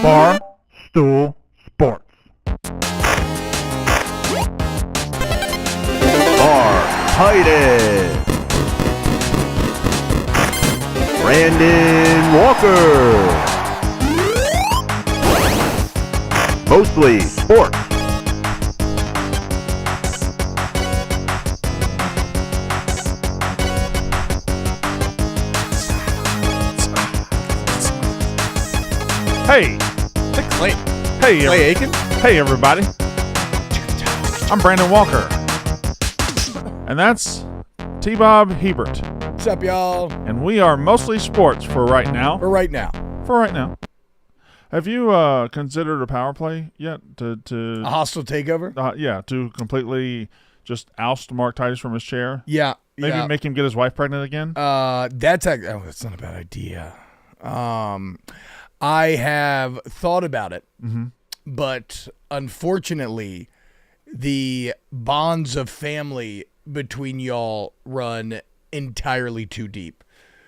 Bar Stool Sports. Titus, Brandon Walker, mostly sports. Hey, hey, Clay Aiken? Hey, everybody. I'm Brandon Walker. And that's T-Bob Hebert. What's up, y'all? And we are mostly sports for right now. For right now. For right now. Have you considered a power play yet? A hostile takeover? Yeah, to completely just oust Mark Titus from his chair? Yeah. Maybe make him get his wife pregnant again? That's not a bad idea. I have thought about it, but unfortunately, the bonds of family between y'all run entirely too deep.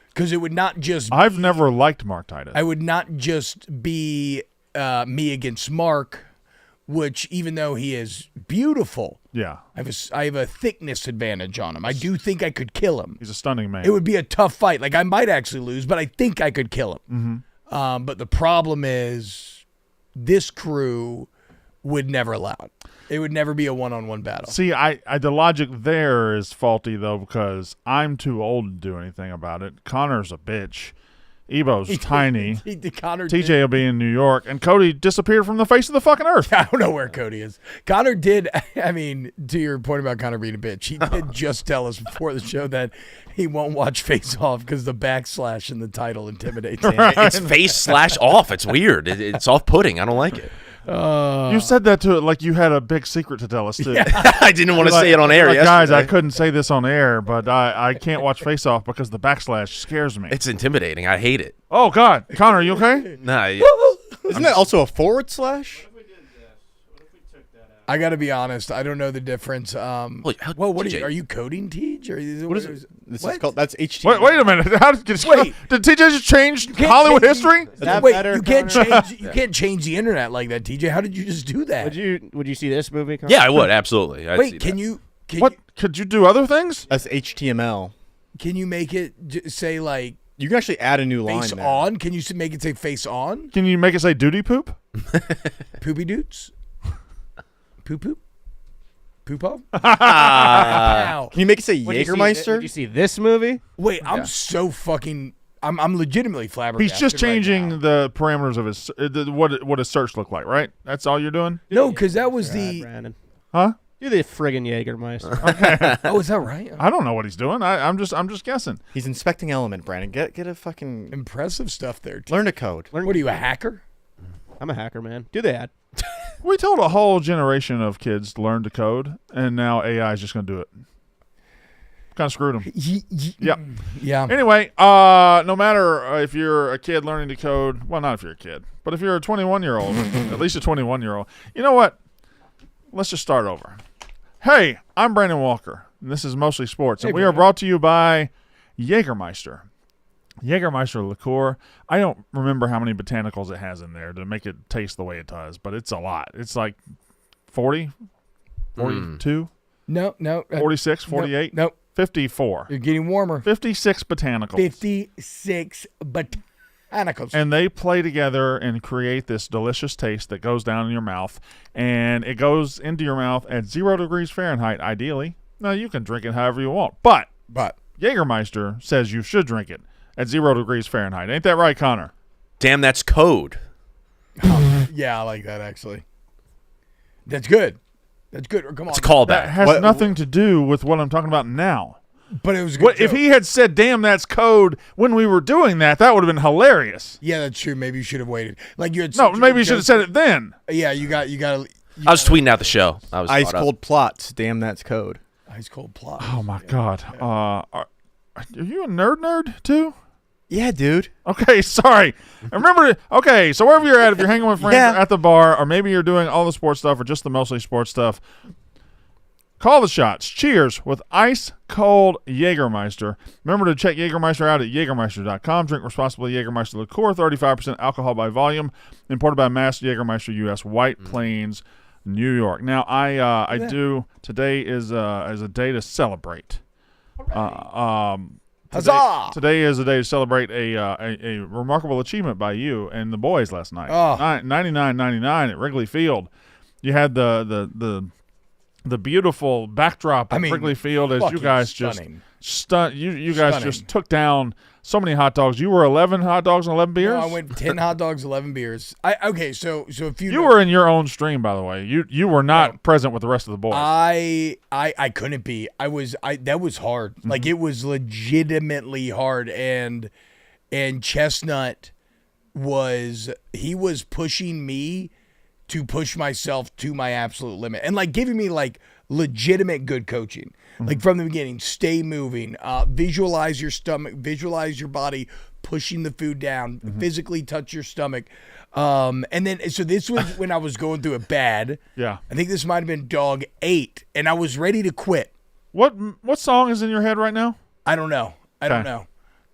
Because it would not just I've never liked Mark Titus. I would not just be me against Mark, which even though he is beautiful, yeah, I have a thickness advantage on him. I do think I could kill him. He's a stunning man. It would be a tough fight. Like, I might actually lose, but I think I could kill him. But the problem is this crew would never allow it. It would never be a one-on-one battle. See, the logic there is faulty, though, because I'm too old to do anything about it. Connor's a bitch. Ebo's tiny. TJ will be in New York. And Cody disappeared from the face of the fucking earth. I don't know where Cody is. Connor did, I mean, to your point about Connor being a bitch, he did just tell us before the show that he won't watch Face Off because the backslash in the title intimidates him. It's face/off. It's weird. It's off-putting. I don't like it. You said that to it like you had a big secret to tell us, too. Yeah. I didn't want to say it on air yesterday. Guys, I couldn't say this on air, but I can't watch Face Off because the backslash scares me. It's intimidating. I hate it. Oh, God. Connor, are you okay? Nah. Isn't that also a forward slash? I got to be honest. I don't know the difference. What are you coding, Tej? What is it? This is called, that's HTML. Wait a minute. Did TJ just change Hollywood history? You can't change the internet like that, TJ. How did you just do that? Would you see this movie? Connor? Yeah, I would. Absolutely. Could you do other things? That's HTML. Can you make it say like you can actually add a new line face there. on? Can you make it say face on? Can you make it say duty poop? Poopy doots? Poop poop? Poop off? Can you make it say Jägermeister? Did you see this movie? Wait, I'm so fucking. I'm legitimately flabbergasted. He's just changing right the parameters of his what his search looked like, right? That's all you're doing? No, because that was the. Brandon. Huh? Do the friggin' Jägermeister. Okay. Oh, is that right? I don't know what he's doing. I'm just guessing. He's inspecting element, Brandon. Get a fucking Impressive stuff there. Learn to code. What are you, a hacker? I'm a hacker, man. Do the ad. We told a whole generation of kids to learn to code, and now AI is just going to do it. Kind of screwed them. Yep. Yeah. Anyway, no matter if you're a kid learning to code, well, not if you're a kid, but if you're a 21-year-old, at least a 21-year-old, you know what? Let's just start over. Hey, I'm Brandon Walker, and this is Mostly Sports, and we are brought to you by Jägermeister. Jägermeister liqueur. I don't remember how many botanicals it has in there to make it taste the way it does, but it's a lot. It's like 40, 42, No. 46, 48, Nope. 54. You're getting warmer. 56 botanicals. 56 botanicals. And they play together and create this delicious taste that goes down in your mouth, and it goes into your mouth at 0 degrees Fahrenheit, ideally. Now, you can drink it however you want, but Jägermeister says you should drink it at 0 degrees Fahrenheit. Ain't that right, Connor? Damn, that's code. Yeah, I like that, actually. That's good. That's good. Come on. It's a callback. That has nothing to do with what I'm talking about now. But it was a good if he had said, damn, that's code when we were doing that, that would have been hilarious. Yeah, that's true. Maybe you should have waited. Like you had. No, maybe you should have said it then. Yeah, you got. I was tweeting out the show. I was Ice cold plots. Damn, that's code. Ice cold plot. Oh, my God. Are you a nerd too? Yeah, dude. Okay, sorry. Remember, okay, so wherever you're at, if you're hanging with friends at the bar, or maybe you're doing all the sports stuff or just the mostly sports stuff, Call the shots. Cheers with ice cold Jägermeister. Remember to check Jägermeister out at Jägermeister.com. Drink responsibly. Jägermeister liqueur, 35% alcohol by volume. Imported by Mass Jägermeister U.S. White Plains, New York. Now, I do. Today is a day to celebrate. Huzzah! Today is a day to celebrate a remarkable achievement by you and the boys last night. Oh. 99-99 at Wrigley Field. You had the beautiful backdrop at Wrigley Field as you guys stunning. just you guys just took down so many hot dogs. You were 11 hot dogs and 11 beers? No, I went 10 hot dogs, 11 beers. So if you were in your own stream, by the way. You were not present with the rest of the boys. I couldn't be. That was hard. Mm-hmm. Like, it was legitimately hard, and Chestnut was pushing me to push myself to my absolute limit, and like giving me like legitimate good coaching. Like from the beginning, stay moving, visualize your stomach, visualize your body pushing the food down, physically touch your stomach. And then, so this was when I was going through it bad. Yeah. I think this might've been dog 8, and I was ready to quit. What song is in your head right now? I don't know. I don't know.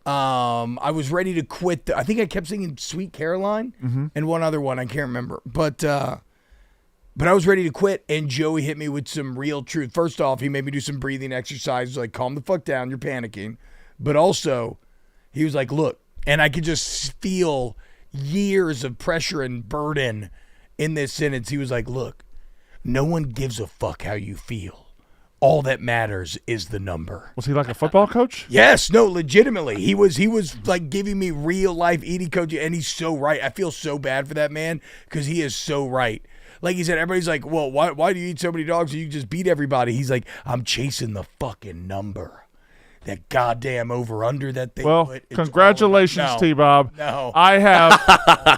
I was ready to quit. I think I kept singing Sweet Caroline and one other one. I can't remember, but I was ready to quit, and Joey hit me with some real truth. First off, he made me do some breathing exercises, like calm the fuck down, you're panicking. But also, he was like, look, and I could just feel years of pressure and burden in this sentence. He was like, look, no one gives a fuck how you feel. All that matters is the number. Was he like a football coach? Yes, no, legitimately. He was like giving me real life eating coaching, and he's so right. I feel so bad for that man because he is so right. Like he said, everybody's like, well, why do you eat so many dogs so you just beat everybody? He's like, I'm chasing the fucking number. That goddamn over-under that they put. Congratulations, T-Bob. No. I have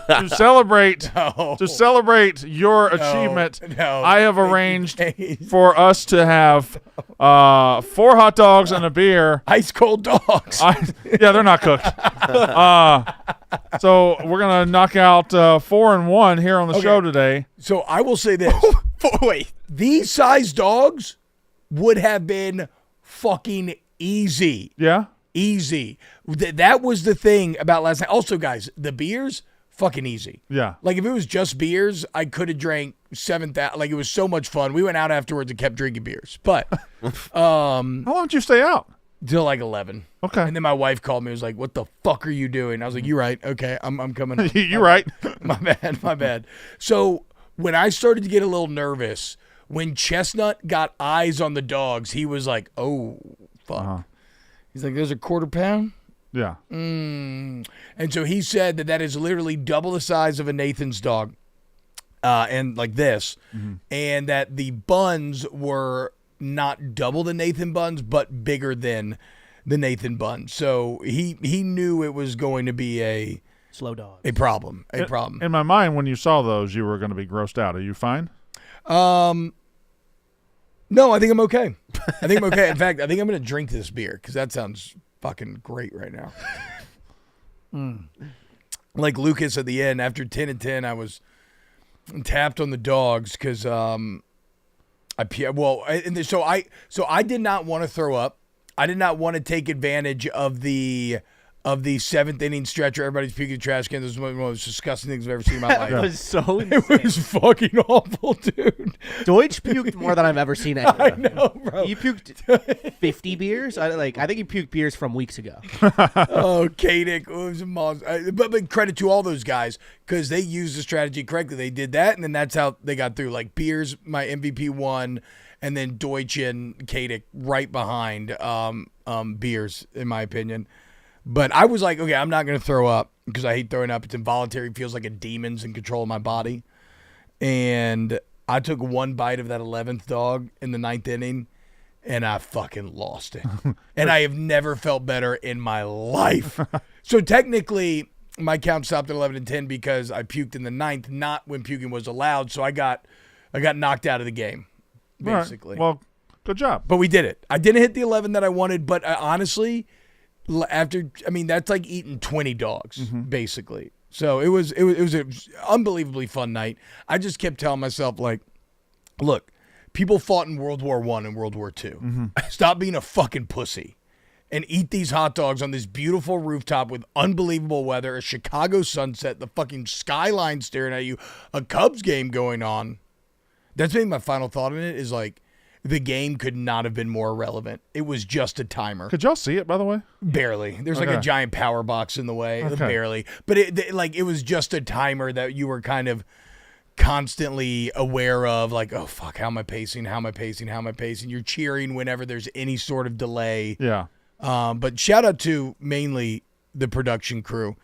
to celebrate your achievement. No. I have arranged for us to have 4 hot dogs and a beer. Ice cold dogs. Yeah, they're not cooked. So we're gonna knock out 4 and 1 here on the show today. So I will say this. Wait. These size dogs would have been fucking easy. Yeah? Easy. That was the thing about last night. Also, guys, the beers, fucking easy. Yeah. Like, if it was just beers, I could have drank 7,000. Like, it was so much fun. We went out afterwards and kept drinking beers. But how long did you stay out? Till like 11. Okay. And then my wife called me and was like, what the fuck are you doing? I was like, you're right. Okay, I'm coming home. You're right. My bad. So when I started to get a little nervous, when Chestnut got eyes on the dogs, he was like, oh, fuck. He's like, there's a quarter pound? Yeah. And so he said that is literally double the size of a Nathan's dog, and like this, and that the buns were not double the Nathan buns, but bigger than the Nathan buns. So he knew it was going to be a slow dog, a problem. In my mind, when you saw those, you were going to be grossed out. Are you fine? No, I think I'm okay. In fact, I think I'm going to drink this beer because that sounds fucking great right now. Like Lucas at the end, after 10 and 10, I was tapped on the dogs because so I did not want to throw up. I did not want to take advantage of the 7th inning stretch where everybody's puking the trash can. This was one of the most disgusting things I've ever seen in my life. That was so insane. It was fucking awful, dude. Deutsch puked more than I've ever seen anyone. I know, bro. You puked 50 beers? I think you puked beers from weeks ago. Oh, Kadick was a monster. But credit to all those guys because they used the strategy correctly. They did that, and then that's how they got through. Like, Beers, my MVP won, and then Deutsch and Kadick right behind Beers, in my opinion. But I was like, okay, I'm not going to throw up because I hate throwing up. It's involuntary. It feels like a demon's in control of my body. And I took one bite of that 11th dog in the 9th inning, and I fucking lost it. And I have never felt better in my life. So technically, my count stopped at 11 and 10 because I puked in the 9th, not when puking was allowed. So I got knocked out of the game, basically. Right. Well, good job. But we did it. I didn't hit the 11 that I wanted, but honestly, that's like eating 20 dogs, basically. So it was an unbelievably fun night. I just kept telling myself, like, look, People fought in World War I and World War II. Stop being a fucking pussy and eat these hot dogs on this beautiful rooftop with unbelievable weather, a Chicago sunset, the fucking skyline staring at you, a Cubs game going on. That's maybe my final thought on it is like the game could not have been more irrelevant. It was just a timer. Could y'all see it, by the way? Barely. There's like a giant power box in the way. Barely. But it was just a timer that you were kind of constantly aware of, like, oh, fuck, how am I pacing? How am I pacing? How am I pacing? You're cheering whenever there's any sort of delay. Yeah. But shout out to mainly the production crew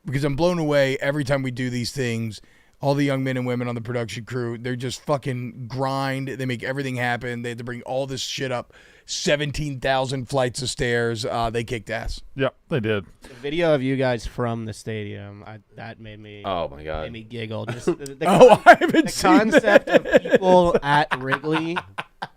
because I'm blown away every time we do these things. All the young men and women on the production crew, they're just fucking grind. They make everything happen. They had to bring all this shit up 17,000 flights of stairs. They kicked ass. Yep, they did. The video of you guys from the stadium, that made me. Oh my god. Made me giggle. Just I haven't seen concept of people at Wrigley,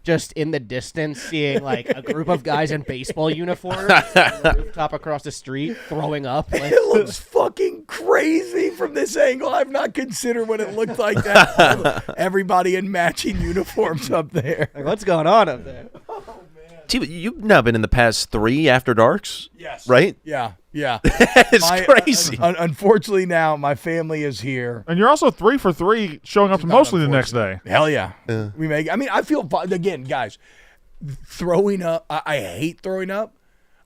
just in the distance, seeing like a group of guys in baseball uniforms on the rooftop across the street throwing up. Like, It looks fucking crazy from this angle. I've not considered what it looked like that. Everybody in matching uniforms up there. like, what's going on up there? T, you've now been in the past 3 After Darks, Yes. right? Yeah. Yeah. It's crazy. Unfortunately, now my family is here. And you're also 3 for 3 showing up to Not mostly the next day. Hell yeah. We make. I mean, I feel again, guys. Throwing up. I hate throwing up.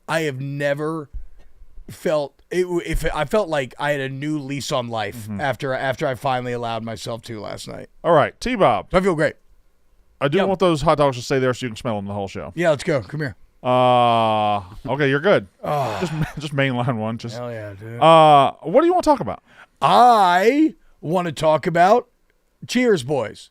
I have never felt it. If I felt like I had a new lease on life after I finally allowed myself to last night. All right, T-Bob. So I feel great. I do Yep. want those hot dogs to stay there so you can smell them the whole show. Yeah, let's go. Come here. Okay, you're good. Just mainline one. Just Hell yeah, dude. what do you want to talk about? I want to talk about Cheers, boys.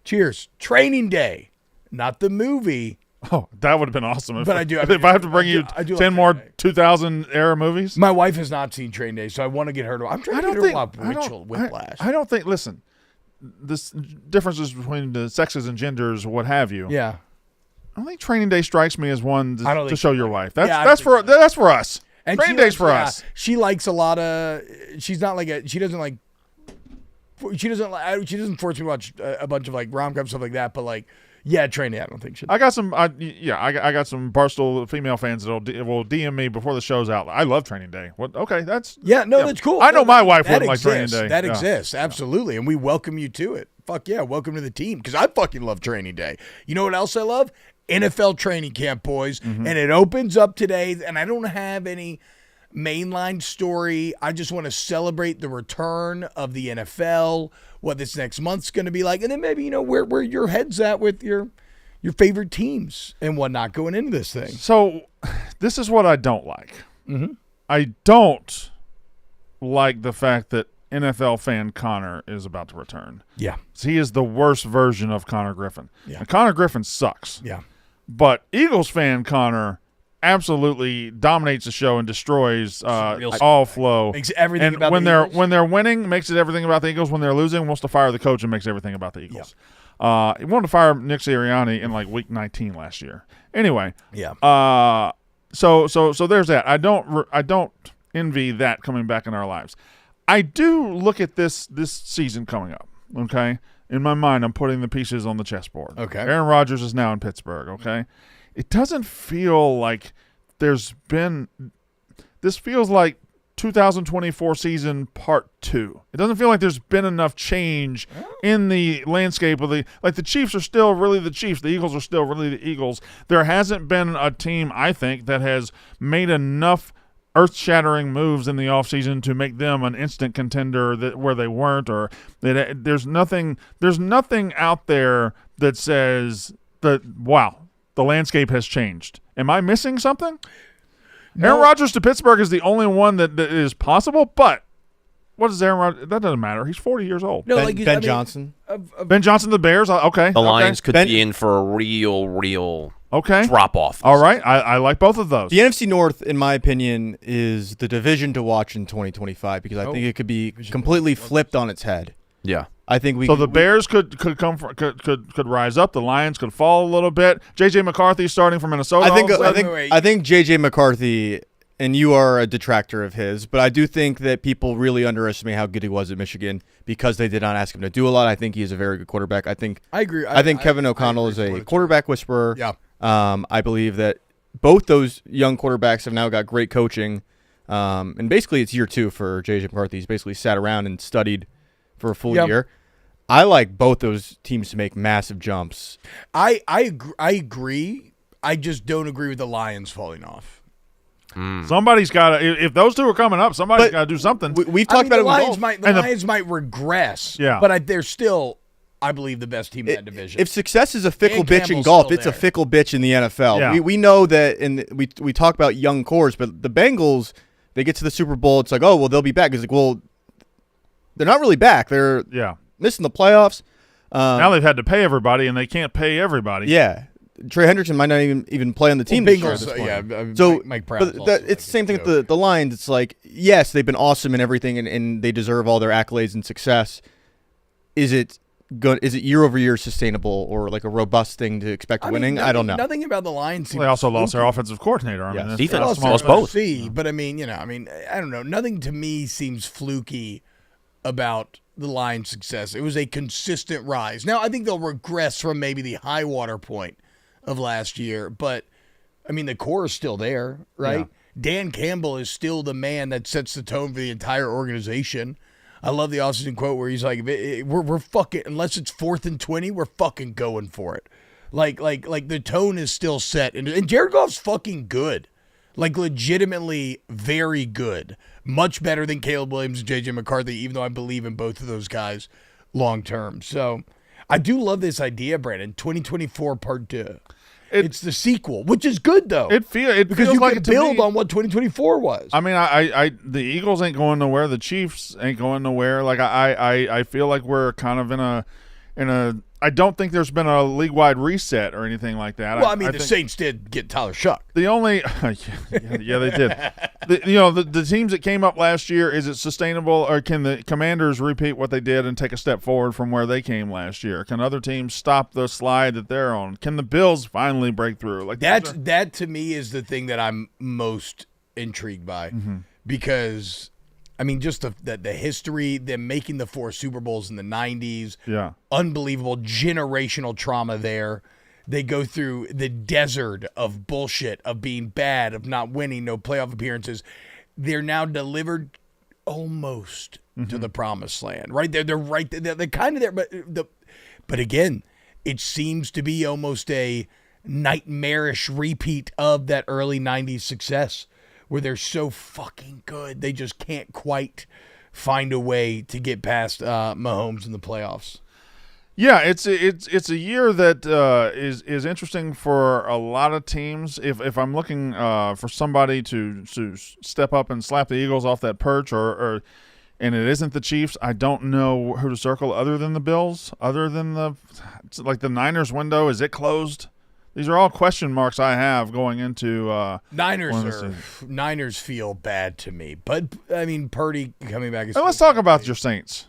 Cheers. Training Day. Not the movie. Oh, that would have been awesome. But I do- If I have to bring you I do 10 like more Training Day. 2000 era movies. My wife has not seen Training Day, so I want to get her to. I'm trying to get her to watch Whiplash. I don't think. Listen, this differences between the sexes and genders, what have you. Yeah. I don't think Training Day strikes me as one I don't to think show so. your wife. Yeah, I That's don't that's for us. And Training she Day's for likes- us. She likes a lot of. She's not like a. She doesn't like. She doesn't like. She doesn't force me to watch a bunch of like rom-com stuff like that. But like, yeah, Training Day, I don't think she. I got some. I got some Barstool female fans that will DM me before the show's out. I love Training Day. What? Okay, that's. Yeah, no, that's cool. I know No, my wife that wouldn't like Training exists. Day. That Yeah. exists, absolutely, and we welcome you to it. Fuck yeah, welcome to the team because I fucking love Training Day. You know what else I love? NFL training camp, boys, and it opens up today. And I don't have any mainline story. I just want to celebrate the return of the NFL, what this next month's going to be like, and then maybe where your head's at with your favorite teams and whatnot going into this thing. So, this is what I don't like. I don't like the fact that NFL fan Connor is about to return. Yeah, He is the worst version of Connor Griffin. Yeah. And Connor Griffin sucks. yeah. But Eagles fan Connor absolutely dominates the show and destroys all flow. Makes everything and about when the they're Eagles. when they're winning, makes it everything about the Eagles. When they're losing, wants to fire the coach and makes everything about the Eagles. He wanted to fire Nick Sirianni in like week 19 last year. Anyway, Yeah. so there's that. I don't envy that coming back in our lives. I do look at this season coming up. Okay, in my mind, I'm putting the pieces on the chessboard. Okay. Aaron Rodgers is now in Pittsburgh. Okay, it doesn't feel like there's been. This feels like 2024 season part 2. It doesn't feel like there's been enough change in the landscape of the Chiefs are still really the Chiefs. The Eagles are still really the Eagles. There hasn't been a team, I think, that has made enough earth-shattering moves in the offseason to make them an instant contender where they weren't, or that there's nothing out there that says that, wow, the landscape has changed. Am I missing something? Aaron Rodgers to Pittsburgh is the only one that is possible, but what does Aaron Rodgers? That doesn't matter. He's 40 years old. No, Ben Johnson. Ben Johnson, the Bears. Okay. The Lions could Ben- be in for a real Okay. drop off. All right. I like both of those. The NFC North, in my opinion, is the division to watch in 2025 because I think it could be completely flipped on its head. Yeah. I think we. So the Bears could rise up. The Lions could fall a little bit. J.J. McCarthy starting from Minnesota. I think Wait. I think J.J. McCarthy and you are a detractor of his, but I do think that people really underestimate how good he was at Michigan because they did not ask him to do a lot. I think he is a very good quarterback. I agree. I think Kevin O'Connell is a quarterback whisperer. Yeah. I believe that both those young quarterbacks have now got great coaching. And basically it's year 2 for J.J. McCarthy. He's basically sat around and studied for a full year. I like both those teams to make massive jumps. I agree. I just don't agree with the Lions falling off. Somebody's got to. If those two are coming up, somebody's got to do something. We've talked about it. The Lions might regress. Yeah. But they're still, I believe, the best team in that division. If success is a fickle Dan bitch in Campbell's golf, still it's there. a fickle bitch in the NFL. Yeah. We know that, and we talk about young cores, but the Bengals, they get to the Super Bowl, it's like, oh, well, they'll be back. It's like, well, they're not really back. They're missing the playoffs. Now they've had to pay everybody, and they can't pay everybody. Yeah. Trey Hendrickson might not even play on the team. Bengals, this year at this point. so Mike Brown's but it's the same thing with the Lions. It's like, yes, they've been awesome and everything, and they deserve all their accolades and success. Is it good? Is it year over year sustainable or like a robust thing to expect winning? I don't know. Nothing about the Lions. They also lost their offensive coordinator. I mean, that's defense a small lost thing. both. But I don't know. Nothing to me seems fluky about the Lions' success. It was a consistent rise. Now I think they'll regress from maybe the high water point of last year, but I mean the core is still there, right? Yeah. Dan Campbell is still the man that sets the tone for the entire organization. I love the offseason quote where he's like, "We're fucking unless it's 4th and 20, we're fucking going for it." Like the tone is still set, and Jared Goff's fucking good, like legitimately very good, much better than Caleb Williams and J.J. McCarthy. Even though I believe in both of those guys long term, so. I do love this idea, Brandon. 2024 Part 2. It's the sequel, which is good though. It because feels you like can it to build me. on what 2024 was. I mean, the Eagles ain't going nowhere. The Chiefs ain't going nowhere. Like I feel like we're kind of in a. I don't think there's been a league-wide reset or anything like that. Well, I mean, the Saints did get Tyler Shuck. The only, yeah, they did. The teams that came up last year, is it sustainable, or can the Commanders repeat what they did and take a step forward from where they came last year? Can other teams stop the slide that they're on? Can the Bills finally break through? Like that to me is the thing that I'm most intrigued by, because. I mean, just the history, them making the 4 Super Bowls in the 90s. Yeah. Unbelievable generational trauma there. They go through the desert of bullshit, of being bad, of not winning, no playoff appearances. They're now delivered almost to the promised land, right? They're right. They're kind of there, but again, it seems to be almost a nightmarish repeat of that early 90s success, where they're so fucking good, they just can't quite find a way to get past Mahomes in the playoffs. Yeah, it's a year that is interesting for a lot of teams. If I'm looking for somebody to step up and slap the Eagles off that perch, or and it isn't the Chiefs, I don't know who to circle other than the Bills, other than the Niners window. Is it closed? These are all question marks I have going into Niners feel bad to me, but I mean Purdy coming back. Let's talk about your Saints.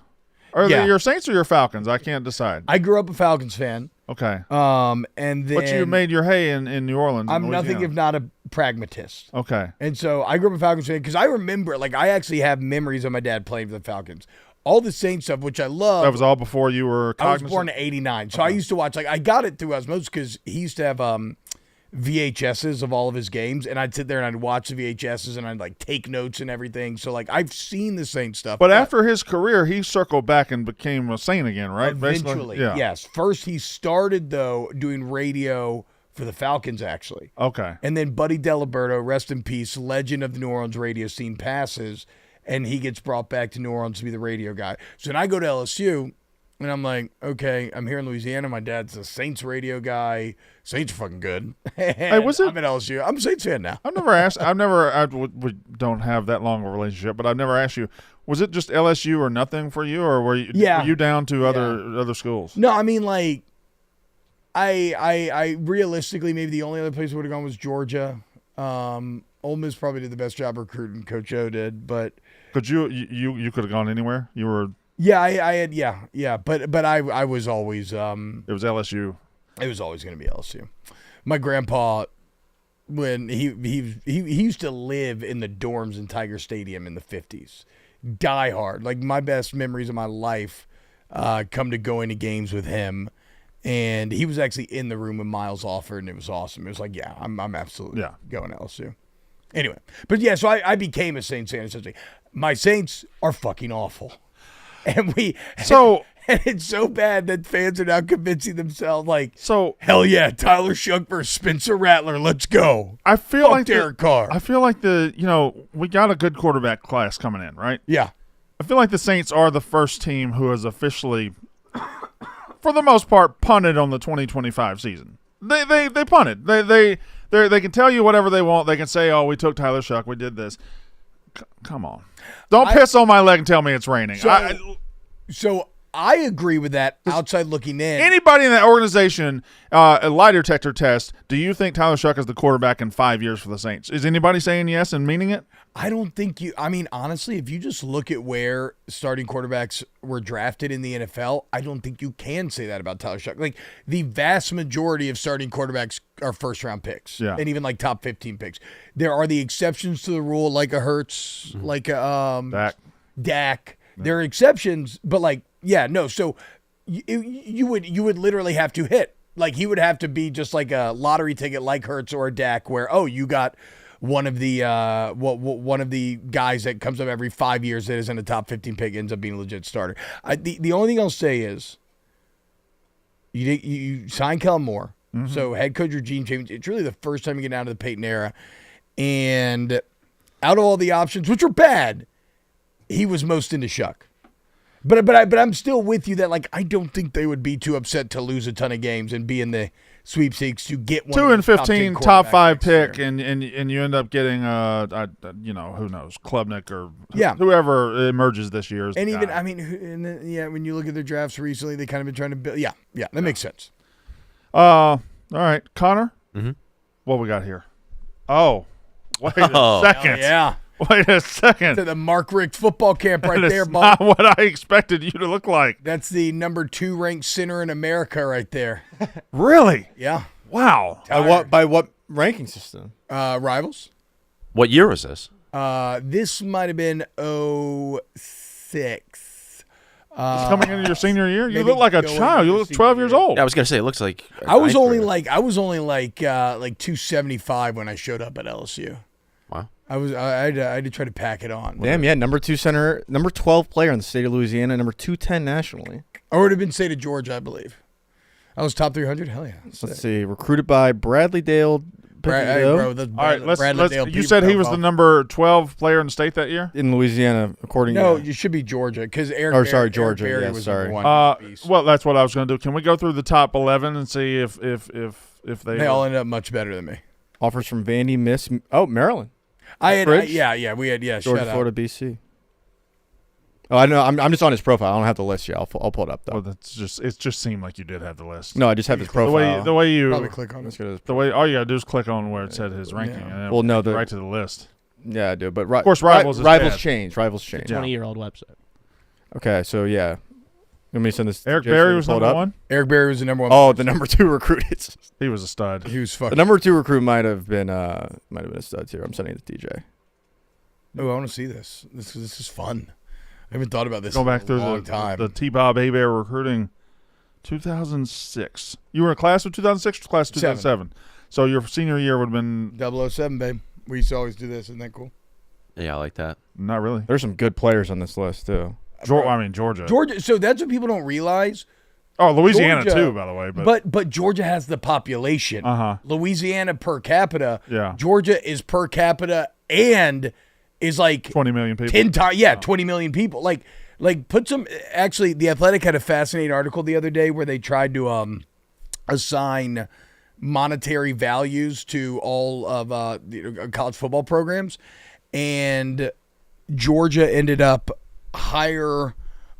Are Yeah. they your Saints or your Falcons? I can't decide. I grew up a Falcons fan. Okay, And then but you made your hay in New Orleans. I'm and nothing Louisiana. if not a pragmatist. Okay. And so I grew up a Falcons fan because I remember, I actually have memories of my dad playing for the Falcons. All the Saints stuff, which I love. That was all before you were I was cognizant? born in '89, so I used to watch. I got it through osmosis because he used to have VHSs of all of his games, and I'd sit there and I'd watch the VHSs and I'd take notes and everything. So I've seen the Saints stuff. But after his career, he circled back and became a Saint again, right? Eventually, Basically? Yeah. yes. First, he started though doing radio for the Falcons, actually. Okay. And then Buddy Diliberto, rest in peace, legend of the New Orleans radio scene, passes, and he gets brought back to New Orleans to be the radio guy. So then I go to LSU, and I'm like, okay, I'm here in Louisiana. My dad's a Saints radio guy. Saints are fucking good. Hey, was it? I'm at LSU. I'm a Saints fan now. I've never asked. We don't have that long of a relationship, but I've never asked you. Was it just LSU or nothing for you, or were you down to other schools? No, I mean I realistically maybe the only other place I would have gone was Georgia. Ole Miss probably did the best job recruiting. Coach O did, but Could you could have gone anywhere? You were. Yeah, I had but I was always It was LSU. It was always going to be LSU. My grandpa when he used to live in the dorms in Tiger Stadium in the 50s. Die hard. Like, my best memories of my life come to going to games with him. And he was actually in the room when Miles offered, and it was awesome. It was like, yeah, I'm absolutely going to LSU. Anyway, but yeah, so I became a Saints fan essentially. My Saints are fucking awful. And and it's so bad that fans are now convincing themselves, like, hell yeah, Tyler Shough versus Spencer Rattler, let's go. I feel like Derek Carr. I feel like we got a good quarterback class coming in, right? Yeah. I feel like the Saints are the first team who has officially, for the most part, punted on the 2025 season. They punted. They can tell you whatever they want. They can say, "Oh, we took Tyler Shough. We did this." Come on, don't piss on my leg and tell me it's raining. So I agree with that. Outside looking in, anybody in that organization, a lie detector test. Do you think Tyler Shough is the quarterback in 5 years for the Saints? Is anybody saying yes and meaning it? I don't think I mean, honestly, if you just look at where starting quarterbacks were drafted in the NFL, I don't think you can say that about Tyler Shough. Like, the vast majority of starting quarterbacks are first-round picks, and even like top 15 picks. There are the exceptions to the rule, like a Hurts, like a Dak. There are exceptions, but so you would literally have to hit. Like, he would have to be just like a lottery ticket, like Hurts or a Dak, where you got one of the guys that comes up every 5 years that isn't a top 15 pick ends up being a legit starter. The only thing I'll say is you sign Kellen Moore, so head coach regime change. It's really the first time you get out of the Peyton era, and out of all the options, which were bad, he was most into Shough. But I'm still with you that, like, I don't think they would be too upset to lose a ton of games and be in the sweepstakes to get one 2-15 top 5 pick and you end up getting who knows, Klubnik or whoever emerges this year. And even guy. I mean, when you look at their drafts recently, they kind of been trying to build. That makes sense. All right, Connor. What we got here? Oh, wait a second. Yeah. Wait a second. To the Mark Richt football camp right there, Bob. Not what I expected you to look like. That's the number 2 ranked center in America right there. Really? Yeah. Wow. By what ranking system? Rivals. What year was this? This might have been 06. It's coming into your senior year. You look like a child. You look 12 years old. Yeah, I was gonna say it looks like I was only like 275 when I showed up at LSU. Wow. I had to try to pack it on. Damn, yeah, number 2 center, number 12 player in the state of Louisiana, number 210 nationally. I would have been state of Georgia, I believe. I was top 300. Hell yeah. Let's see. Recruited by Bradley Dale. All right, you said he was the number 12 player in the state that year? In Louisiana, according to... No, you should be Georgia, because Georgia. Berry Yeah, was sorry. number 1. Well, that's what I was going to do. Can we go through the top 11 and see if they all ended up much better than me. Offers from Vandy, Miss... Oh, Maryland. We had Georgia, Florida, BC. Oh, I know. I'm just on his profile. I don't have the list yet. I'll pull it up though. Well, it just seemed like you did have the list. No, I just have his profile. The way you probably click on it. All you gotta do is click on where it said his ranking. Yeah. And then right to the list. Yeah, I do. But of course, Rivals change. Rivals change. 20-year-old website. Okay, so yeah. Let me send this. Eric Berry was number 1. Eric Berry was the number 1. Oh, the number 2 recruit. He was a stud. He was fucking. The number 2 recruit might have been a stud too. I'm sending it to DJ. Oh, I want to see this. This is fun. I haven't thought about this. Go back in through a long time. the T-Bob A-Bear recruiting 2006. You were in a class of 2006 or class of 2007? So your senior year would have been 007, babe. We used to always do this. Isn't that cool? Yeah, I like that. Not really. There's some good players on this list too. Georgia. Georgia. So that's what people don't realize. Oh, Louisiana too, by the way. But Georgia has the population. Louisiana per capita. Yeah. Georgia is per capita and is like 20 million people. 10 times. Yeah, 20 million people. Like put some. Actually, The Athletic had a fascinating article the other day where they tried to assign monetary values to all of college football programs, and Georgia ended up higher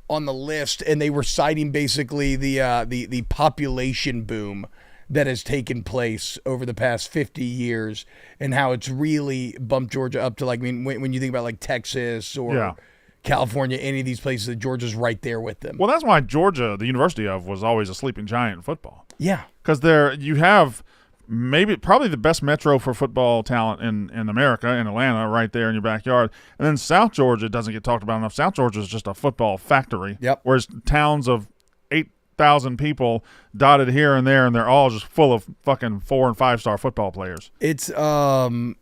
on the list, and they were citing basically the population boom that has taken place over the past 50 years and how it's really bumped Georgia up to, like, I mean, when you think about like Texas or California, any of these places, that Georgia's right there with them. Well, that's why Georgia, the University of, was always a sleeping giant in football. Yeah. Because you have probably the best metro for football talent in America, in Atlanta, right there in your backyard. And then South Georgia doesn't get talked about enough. South Georgia is just a football factory. Yep. Whereas towns of 8,000 people dotted here and there, and they're all just full of fucking 4- and 5-star football players. It's Dan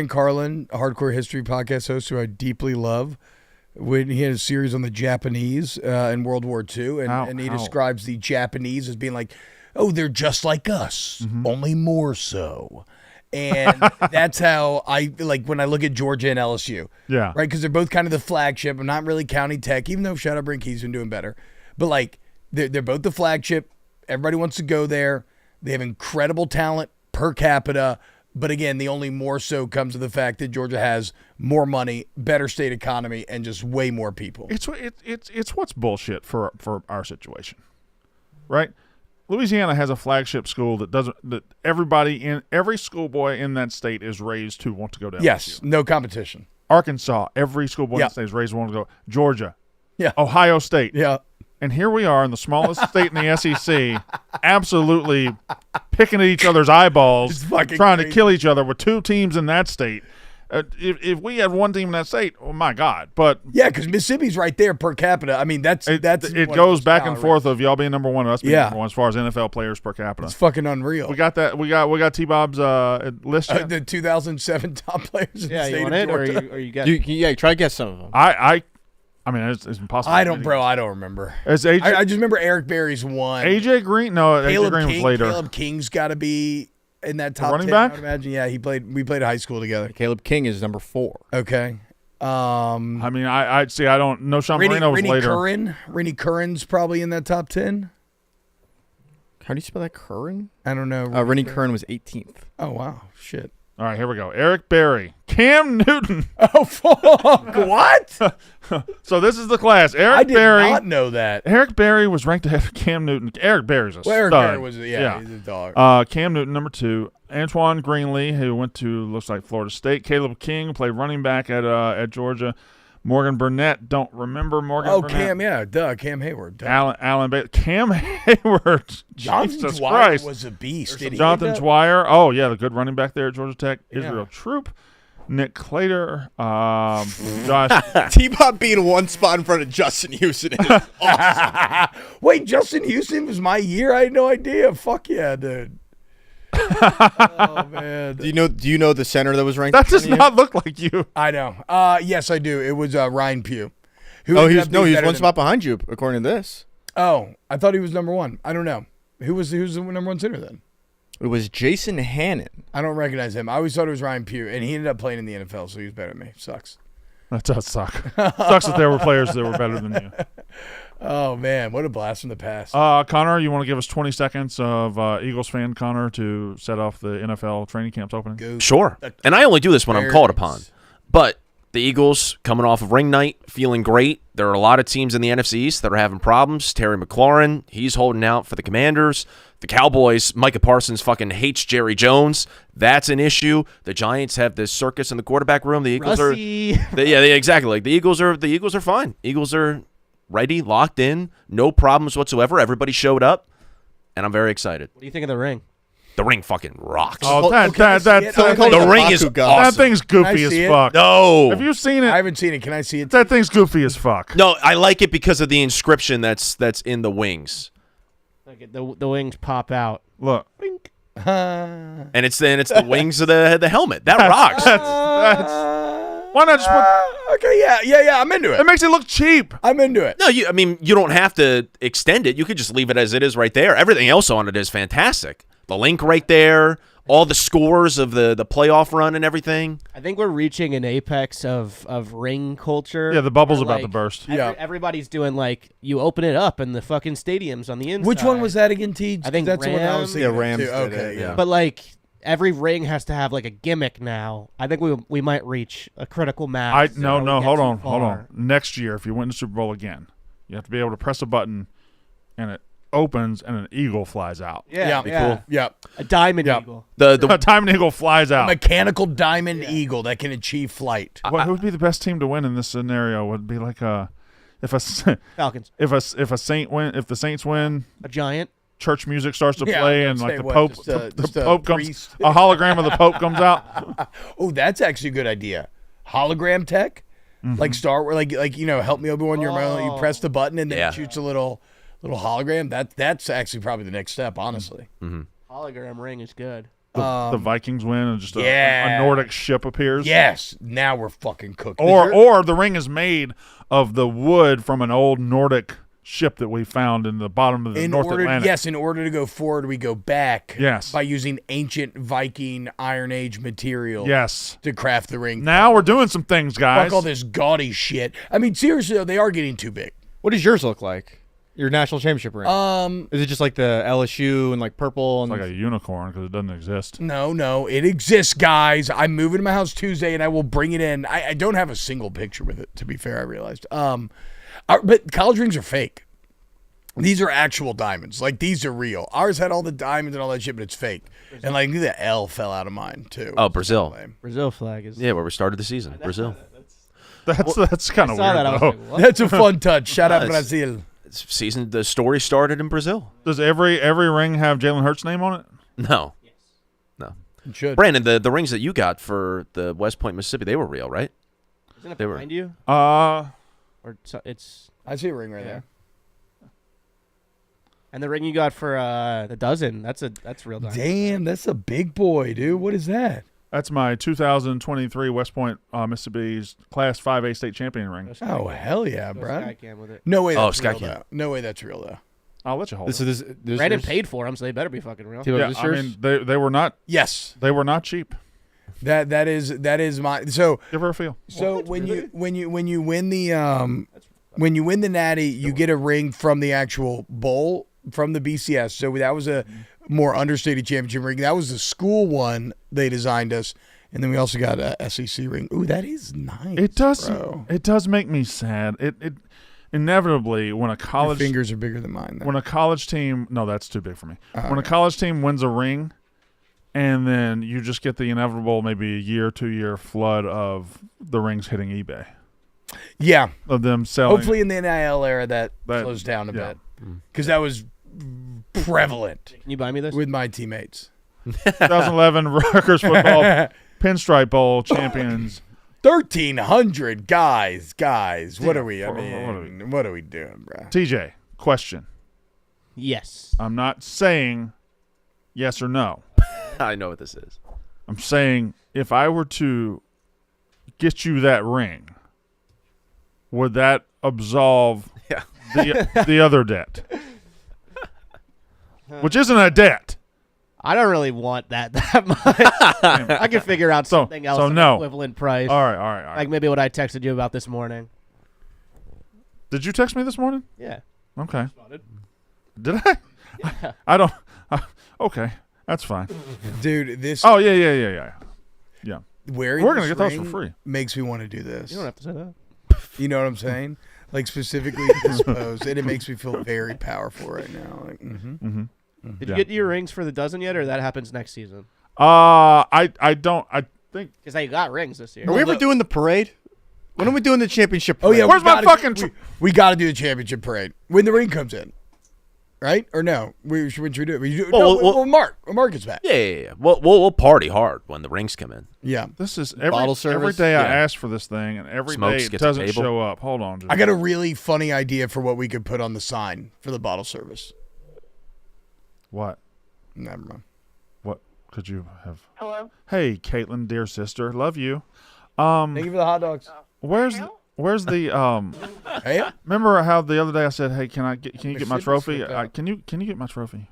Carlin, a hardcore history podcast host who I deeply love. When he had a series on the Japanese in World War II, and he describes the Japanese as being like, oh, they're just like us, only more so. And that's how I like when I look at Georgia and LSU. Yeah. Right? Because they're both kind of the flagship. I'm not really counting Tech, even though shout out Brinke's been doing better. But like they're both the flagship. Everybody wants to go there. They have incredible talent per capita. But again, the only more so comes to the fact that Georgia has more money, better state economy, and just way more people. It's what's bullshit for our situation, right? Louisiana has a flagship school that every schoolboy in that state is raised to want to go to LSU. Yes, no competition. Arkansas, every schoolboy in the state is raised to want to go. Georgia, Yeah. Ohio State, Yeah. And here we are in the smallest state in the SEC, absolutely picking at each other's eyeballs, trying to kill each other with two teams in that state. If we had one team in that state, oh my God! But yeah, because Mississippi's right there per capita. I mean, it goes back and forth of y'all being number one and us being number one as far as NFL players per capita. It's fucking unreal. We got that. We got T-Bob's list. The 2007 top players in the state you want of it, Georgia. or you got? Try to guess some of them. I mean, it's impossible. I don't remember. It's I just remember Eric Berry's one. AJ Green. No, AJ Green was later. Caleb King's got to be in that top running 10, back? I would imagine. Yeah, we played high school together. Caleb King is number 4. Okay. I mean, I see. I don't know. Sean Marino was later. Rennie Curran's probably in that top 10. How do you spell that? Curran? I don't know. Rennie Curran was 18th. Oh wow, shit. All right, here we go. Eric Berry, Cam Newton. Oh fuck! What? So this is the class. I did not know that. Eric Berry was ranked ahead of Cam Newton. Eric Berry's a stud. Eric Berry was he's a dog. Cam Newton, number 2. Antoine Greenlee, who went to, looks like, Florida State. Caleb King, played running back at Georgia. Morgan Burnett, don't remember Morgan Burnett. Cam Hayward. Alan Bailey. Cam Hayward. Jonathan Jesus Dwyer Christ. was a beast. Jonathan Dwyer. Oh, yeah, the good running back there at Georgia Tech. Israel Troop. Nick Clater. Josh. T-Bob being one spot in front of Justin Houston is awesome. Wait, Justin Houston was my year? I had no idea. Fuck yeah, dude. Oh man. Do you know the center that was ranked? That does not look like you. I know. Yes, I do. It was Ryan Pugh. He was one spot behind you according to this. Oh, I thought he was number 1. I don't know. Who's the number 1 center then? It was Jason Hannon. I don't recognize him. I always thought it was Ryan Pugh, and he ended up playing in the NFL, so he was better than me. Sucks. That does suck. Sucks that there were players that were better than you. Oh, man. What a blast from the past. Connor, you want to give us 20 seconds of Eagles fan Connor to set off the NFL training camps opening? Sure. And I only do this when I'm called upon. But the Eagles coming off of ring night, feeling great. There are a lot of teams in the NFC East that are having problems. Terry McLaurin, he's holding out for the Commanders. The Cowboys, Micah Parsons fucking hates Jerry Jones. That's an issue. The Giants have this circus in the quarterback room. The Eagles exactly. Like the Eagles are fine. Eagles are ready, locked in, no problems whatsoever. Everybody showed up, and I'm very excited. What do you think of the ring? The ring fucking rocks. Oh, the ring is awesome. That thing's goofy as fuck. No. Have you seen it? I haven't seen it. Can I see it? That thing's goofy as fuck. No, I like it because of the inscription that's in the wings. Like the wings pop out. Look. And it's the wings of the helmet. That rocks. Why not just put... Okay, yeah. I'm into it. It makes it look cheap. I'm into it. No, you don't have to extend it. You could just leave it as it is right there. Everything else on it is fantastic. The link right there, all the scores of the playoff run and everything. I think we're reaching an apex of ring culture. Yeah, the bubble's where, about to burst. Everybody's doing like you open it up and the fucking stadium's on the inside. Which one was that again, T? I think that's Rams. the one I was thinking. Yeah, Rams. Okay, yeah. But like every ring has to have like a gimmick now. I think we might reach a critical mass. Hold on. Next year, if you win the Super Bowl again, you have to be able to press a button, and it opens, and an eagle flies out. Yeah, cool. Yeah, a diamond eagle. A diamond eagle flies out. Mechanical diamond eagle that can achieve flight. Who would be the best team to win in this scenario? Would it be like Falcons. If the Saints win, A giant. church music starts to Yeah, play I and was like gonna the say, Pope, what, the just a Pope comes, priest? a hologram of the Pope comes out. Oh, that's actually a good idea. Hologram tech, like Star Wars, like help me Obi-Wan. You press the button and then Yeah. it shoots a little hologram. That's actually probably the next step, honestly. Hologram ring is good. The Vikings win and just yeah. a Nordic ship appears. Yes, now we're fucking cooking. Or the ring is made of the wood from an old Nordic ship that we found in the bottom of the North Atlantic. Yes, in order to go forward, we go back. Yes. By using ancient Viking Iron Age material. Yes. To craft the ring. Now we're doing some things, guys. Fuck all this gaudy shit. I mean, seriously, though, they are getting too big. What does yours look like? Your national championship ring? Is it just like the LSU and like purple and It's like a unicorn because it doesn't exist. No, it exists, guys. I'm moving to my house Tuesday, and I will bring it in. I don't have a single picture with it, to be fair, I realized. But college rings are fake. These are actual diamonds. Like, these are real. Ours had all the diamonds and all that shit, but it's fake. And, like, the L fell out of mine, too. Oh, Brazil. Brazil flag is. Yeah, where we started the season. Brazil. That's kind of weird, Saw that. I was though. like, what? That's a fun touch. Shout out Nice. Brazil. Season. The story started in Brazil. Does every ring have Jalen Hurts' name on it? No. It should. Brandon, the rings that you got for the West Point, Mississippi, they were real, right? Isn't it They were- behind you? Uh, Or it's. I see a ring right Yeah. there. And the ring you got for the dozen, that's real diamond. Damn, that's a big boy, dude. What is that? that's my 2023 West Point, Mississippi's Class 5A state champion ring. Oh, hell yeah, Go bro. Skycam with it. No way Oh, that's real, Skycam. though. No way that's real, though. I'll let you hold it. this Brandon yours? paid for them, so they better be fucking real. T-Bone, Yeah, is this I yours? mean they were not Yes. cheap. That is my so Give her a feel. when you win the natty, you get a ring from the actual bowl from the BCS. So that was a more understated championship ring. That was the school one they designed us, and then we also got a SEC ring. Ooh, that is nice. It does. bro. It does make me sad. It inevitably when a Your college fingers are bigger than mine. Though. when a college team that's too big for me. Oh, When a college team wins a ring, and then you just get the inevitable maybe a year, 2-year flood of the rings hitting eBay Yeah, of them selling. hopefully in the NIL era that That- slows down a yeah. bit because that was prevalent Can you buy me this? with my teammates. 2011 Rutgers football Pinstripe Bowl champions. 1,300 guys. What Yeah, are we? I what are mean, what are we doing, bro? TJ, question. Yes. I'm not saying yes or no. I know what this is. I'm saying if I were to get you that ring, would that absolve Yeah. the other debt? Which isn't a debt. I don't really want that much. I can figure out So- something else so at an no. equivalent price. All right. Like maybe what I texted you about this morning. Did you text me this morning? Yeah. Okay. Did I? I don't. Okay, that's fine. Dude, this Oh yeah. wearing We're gonna this get those for ring free. makes me want to do this. You don't have to say that. You know what I'm saying? Like specifically this pose, and it makes me feel very powerful right now. Like, Did Yeah. you get your rings for the dozen yet, or that happens next season? I don't. I think. Because they got rings this year. Are we ever doing the parade? When are we doing the championship Oh parade? yeah, Where's we my gotta- fucking We got to do the championship parade when the ring comes in, right? Or no? When should we do it? Mark gets back. Yeah. We'll party hard when the rings come in. Yeah, This is Bottle every service? day I Yeah. ask for this thing, and every Smokes day it gets a doesn't table. show up. Hold on. I got a really funny idea for what we could put on the sign for the bottle service. What? Never mind. What could you have? Hello? Hey, Caitlin, dear sister, love you. Thank you for the hot dogs. Where's the Hey, Remember how the other day I said, "Hey, can you get my shit trophy? slipped out. Can you get my trophy?"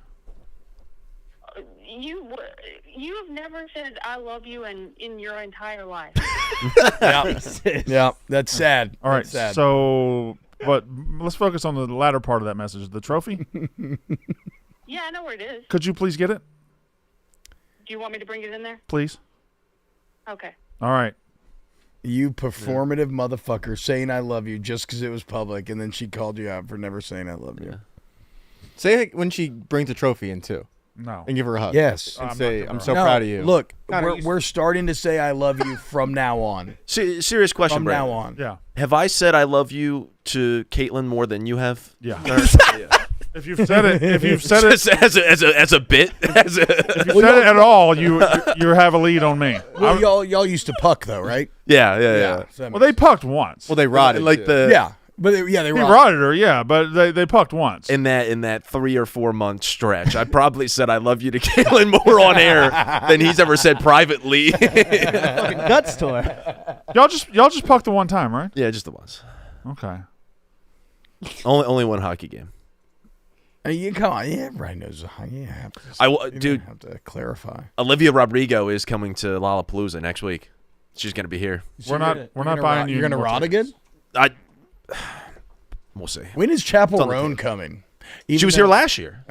You have never said "I love you" in your entire life. yeah, that's sad. All right. That's sad. So, but let's focus on the latter part of that message. The trophy. Yeah, I know where it is. Could you please get it, Do you want me to bring it in there? please? Okay. All right. You performative motherfucker saying I love you just because it was public, and then she called you out for never saying I love you. Say it when she brings a trophy in too, No. and give her a hug. Yes. And I'm say, not "I'm gonna so No, proud of you." Look, Connor, we're starting to say I love you from now on. Serious question, From Brandon. now on. Yeah. Have I said I love you to Caitlin more than you have? Yeah. If you've said it, Just as a bit, if you said it at all, you have a lead on me. Well, y'all used to puck though, right? yeah. So that Well, they pucked once. Well, they rotted like too. the yeah, but they he rotted. rotted her, yeah, but they pucked once. in that 3 or 4 month stretch, I probably said I love you to Caitlin more on air than he's ever said privately. Fucking guts tour. y'all just pucked the one time, right? Yeah, just the once. Okay. Only one hockey game. You come on, yeah, everybody knows. Yeah, Dude, have to clarify. Olivia Rodrigo is coming to Lollapalooza next week. She's gonna be here. We're not buying you. You're gonna more rot tickets. again? We'll see. When is Chapel It's on the Roan table. coming? She was here last year.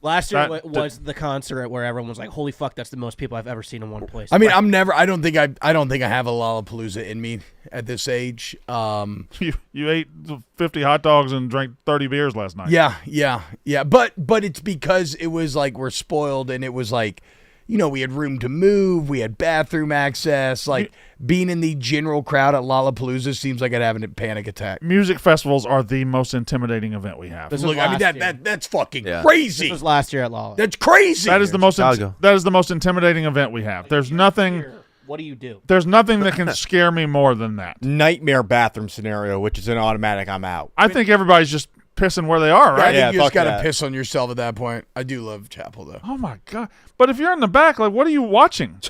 Last year That- was the concert where everyone was like, "Holy fuck, that's the most people I've ever seen in one place." I mean, I don't think I have a Lollapalooza in me at this age. You ate 50 hot dogs and drank 30 beers last night. Yeah. But it's because it was like we're spoiled, and it was like, we had room to move, we had bathroom access. Like being in the general crowd at Lollapalooza seems like I'd have a panic attack. Music festivals are the most intimidating event we have. This was Look, I mean last year. that's fucking Yeah. crazy. This was last year at Lolla. That's crazy. That is the most Chicago. that is the most intimidating event we have. There's nothing What do you do? there's nothing that can scare me more than that. Nightmare bathroom scenario, which is an automatic. I'm out. I think everybody's just pissing where they are, I right? think Yeah, you just fuck gotta that. piss on yourself at that point. I do love Chapel though. Oh my god. But if you're in the back, like what are you watching?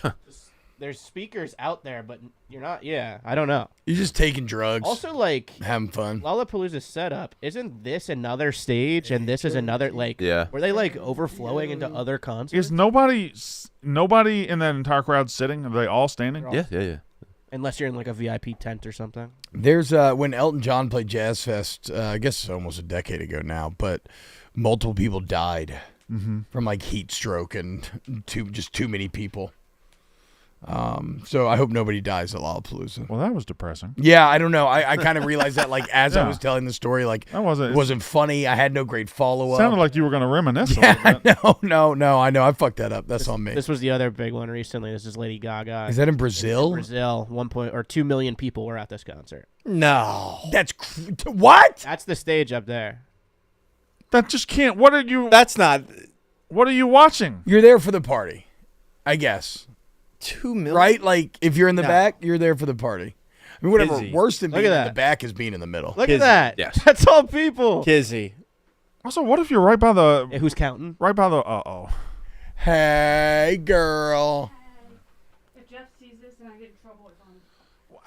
There's speakers out there, but you're not. Yeah, I don't know. You're just taking drugs, Also, like having fun. Lollapalooza's setup, isn't this another stage and this is another like? Yeah. Were they like overflowing into other concerts? Is nobody in that entire crowd sitting? Are they all standing? Yeah. Unless you're in like a VIP tent or something. There's when Elton John played Jazz Fest, I guess it's almost a decade ago now, but multiple people died from like heat stroke and too many people. So I hope nobody dies at Lollapalooza. Well, that was depressing. Yeah, I don't know. I kind of realized that like as I Yeah. was telling the story, like That wasn't- it wasn't funny. I had no great follow up. Sounded like you were going to reminisce a yeah, little bit. no. I know. I fucked that up. That's on me. This was the other big one recently. This is Lady Gaga. Is that in Brazil? Brazil? 2 million people were at this concert. No, That's what? That's the stage up there. That just can't. What are you watching? You're there for the party, I guess. 2 million. Right? Like if you're in the No. back, you're there for the party. I mean, whatever. Busy. Worse than Look being at in the that. back is being in the middle. Look Kizzy. at that. Yes. That's all people. Kizzy. Also, what if you're right by the Hey, who's counting? uh-oh. Hey, girl. If Jeff sees this and I get in trouble, it's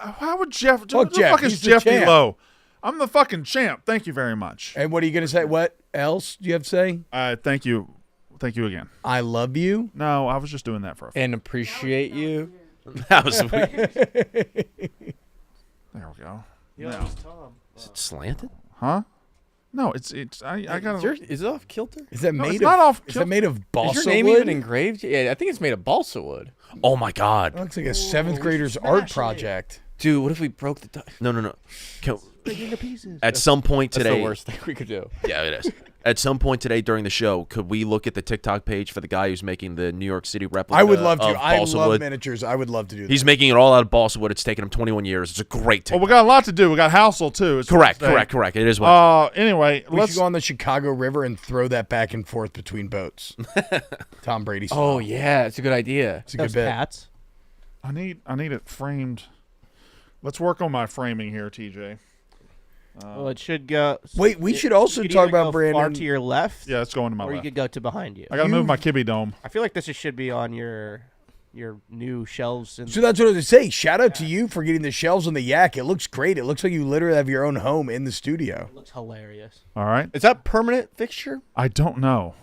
on. How would Jeff? Who Fuck the Jeff, fuck is he's the Jeff champ. Lowe? I'm the fucking champ. Thank you very much. And what are you going to say? What else do you have to say? Thank you. Thank you again. I love you. No, I was just doing that for a And appreciate you. That was weird. There we go. Yeah, Is it slanted? Huh? No, it's I got Is it off kilter? Is that No, made it's of? not off Is kilter. that made of balsa Is your name wood? even engraved? Yeah, I think it's made of balsa wood. Oh my God, That looks like a seventh grader's art project. Dude, what if we broke the? no. Can- into pieces. At some point That's today, the worst thing we could do. yeah, it is. At some point today during the show, could we look at the TikTok page for the guy who's making the New York City replica? I would love to. Of I balsa love wood? miniatures. I would love to do that. He's making it all out of balsa wood. It's taken him 21 years. It's a great Well, TikTok. we got a lot to do. We got Housel too. It's Correct. Wednesday. It is one. Anyway, we let's should go on the Chicago River and throw that back and forth between boats. Tom Brady style. Oh yeah, it's a good idea. It's a good Those bit. cats. I need it framed. Let's work on my framing here, TJ. Well, it should go. Wait, we should also you could talk either about go far Brandon. to your left, Yeah, it's going to my or you left. could go to behind you. I got to move my Kibby dome. I feel like this should be on your new shelves. And So that's what I was going to say. Shout out to you for getting the shelves on the yak. It looks great. It looks like you literally have your own home in the studio. it looks hilarious. All right. Is that permanent fixture? I don't know.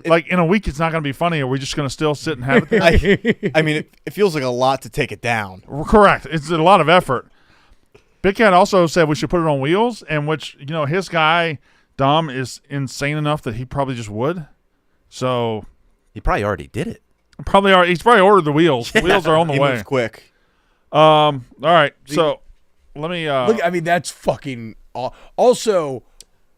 Like in a week, it's not going to be funny. Are we just going to still sit and have it there? I mean, it feels like a lot to take it down. Correct. It's a lot of effort. Big Cat also said we should put it on wheels, and which, his guy, Dom, is insane enough that he probably just would. So He probably already did it. he's probably ordered the wheels. The wheels are on the He way. moves quick. All right. So let me Look, I mean, that's fucking. Also,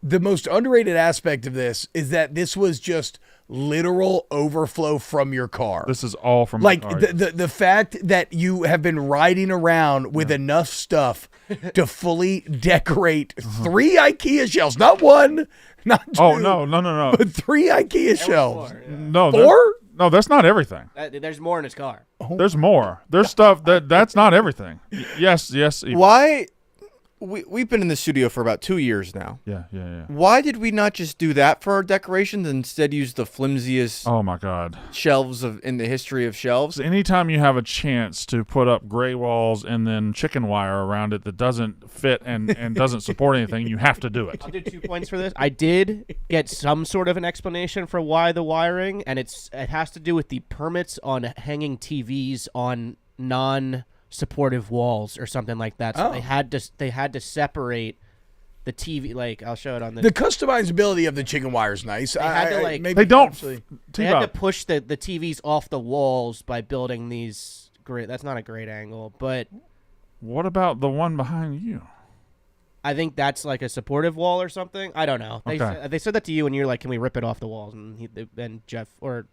the most underrated aspect of this is that this was just literal overflow from your car. This is all from Like all right. the fact that you have been riding around with enough stuff to fully decorate 3 IKEA shelves, not one, not two, Oh no. but 3 IKEA shelves. No, 4? no, that's not everything. There's more in his car. There's more. There's stuff that's not everything. Yes. Evil. Why? We've been in the studio for about 2 years now. Yeah. Why did we not just do that for our decorations and instead use the flimsiest Oh my God. shelves in the history of shelves? So anytime you have a chance to put up gray walls and then chicken wire around it that doesn't fit and doesn't support anything, you have to do it. I'll do 2 points for this. I did get some sort of an explanation for why the wiring, and it has to do with the permits on hanging TVs on non-supportive walls or something like that. So they had to separate the TV. Like, I'll show it on The customizability of the chicken wire is nice. had to, like- maybe They don't. actually- They had to push the TVs off the walls by building these great. That's not a great angle, but What about the one behind you? I think that's like a supportive wall or something. I don't know. They said that to you, and you're like, "Can we rip it off the walls?" And Jeff or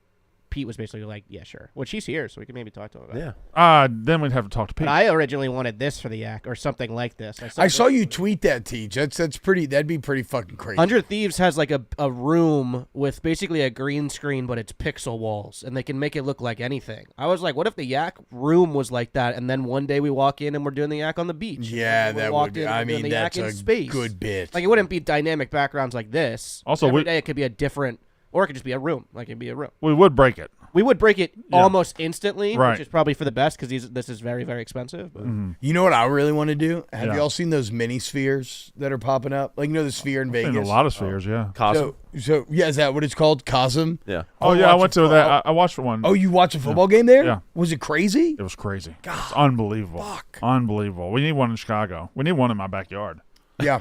Pete was basically like, "Yeah, sure." Which he's here, so we can maybe talk to him about it. Yeah. Then we'd have to talk to Pete. But I originally wanted this for the yak or something like this. I saw you tweet that, Teach. That's pretty. That'd be pretty fucking crazy. 100 Thieves has like a room with basically a green screen, but it's pixel walls, and they can make it look like anything. I was like, what if the yak room was like that, and then one day we walk in and we're doing the yak on the beach? Yeah, And we that walked would be. in and I we're doing mean, the yak that's in a space. good bit. Like, it wouldn't be dynamic backgrounds like this. Also, every we- day it could be a different, or it could just be a room. Like, it'd be a room. We would break it. We would break it almost instantly, Right. which is probably for the best because this is very, very expensive. But You know what I really want to do? Have Yeah. y'all seen those mini spheres that are popping up? Like, you know, the sphere in Seen Vegas. a lot of spheres, yeah. Cosm. So yeah, is that what it's called? Cosm? Yeah. Oh I'll yeah, I watch went a to fo- that. I watched one. Oh, you watched a football game there? Yeah. Was it crazy? It was crazy. It's unbelievable. Fuck. Unbelievable. We need one in Chicago. We need one in my backyard. Yeah.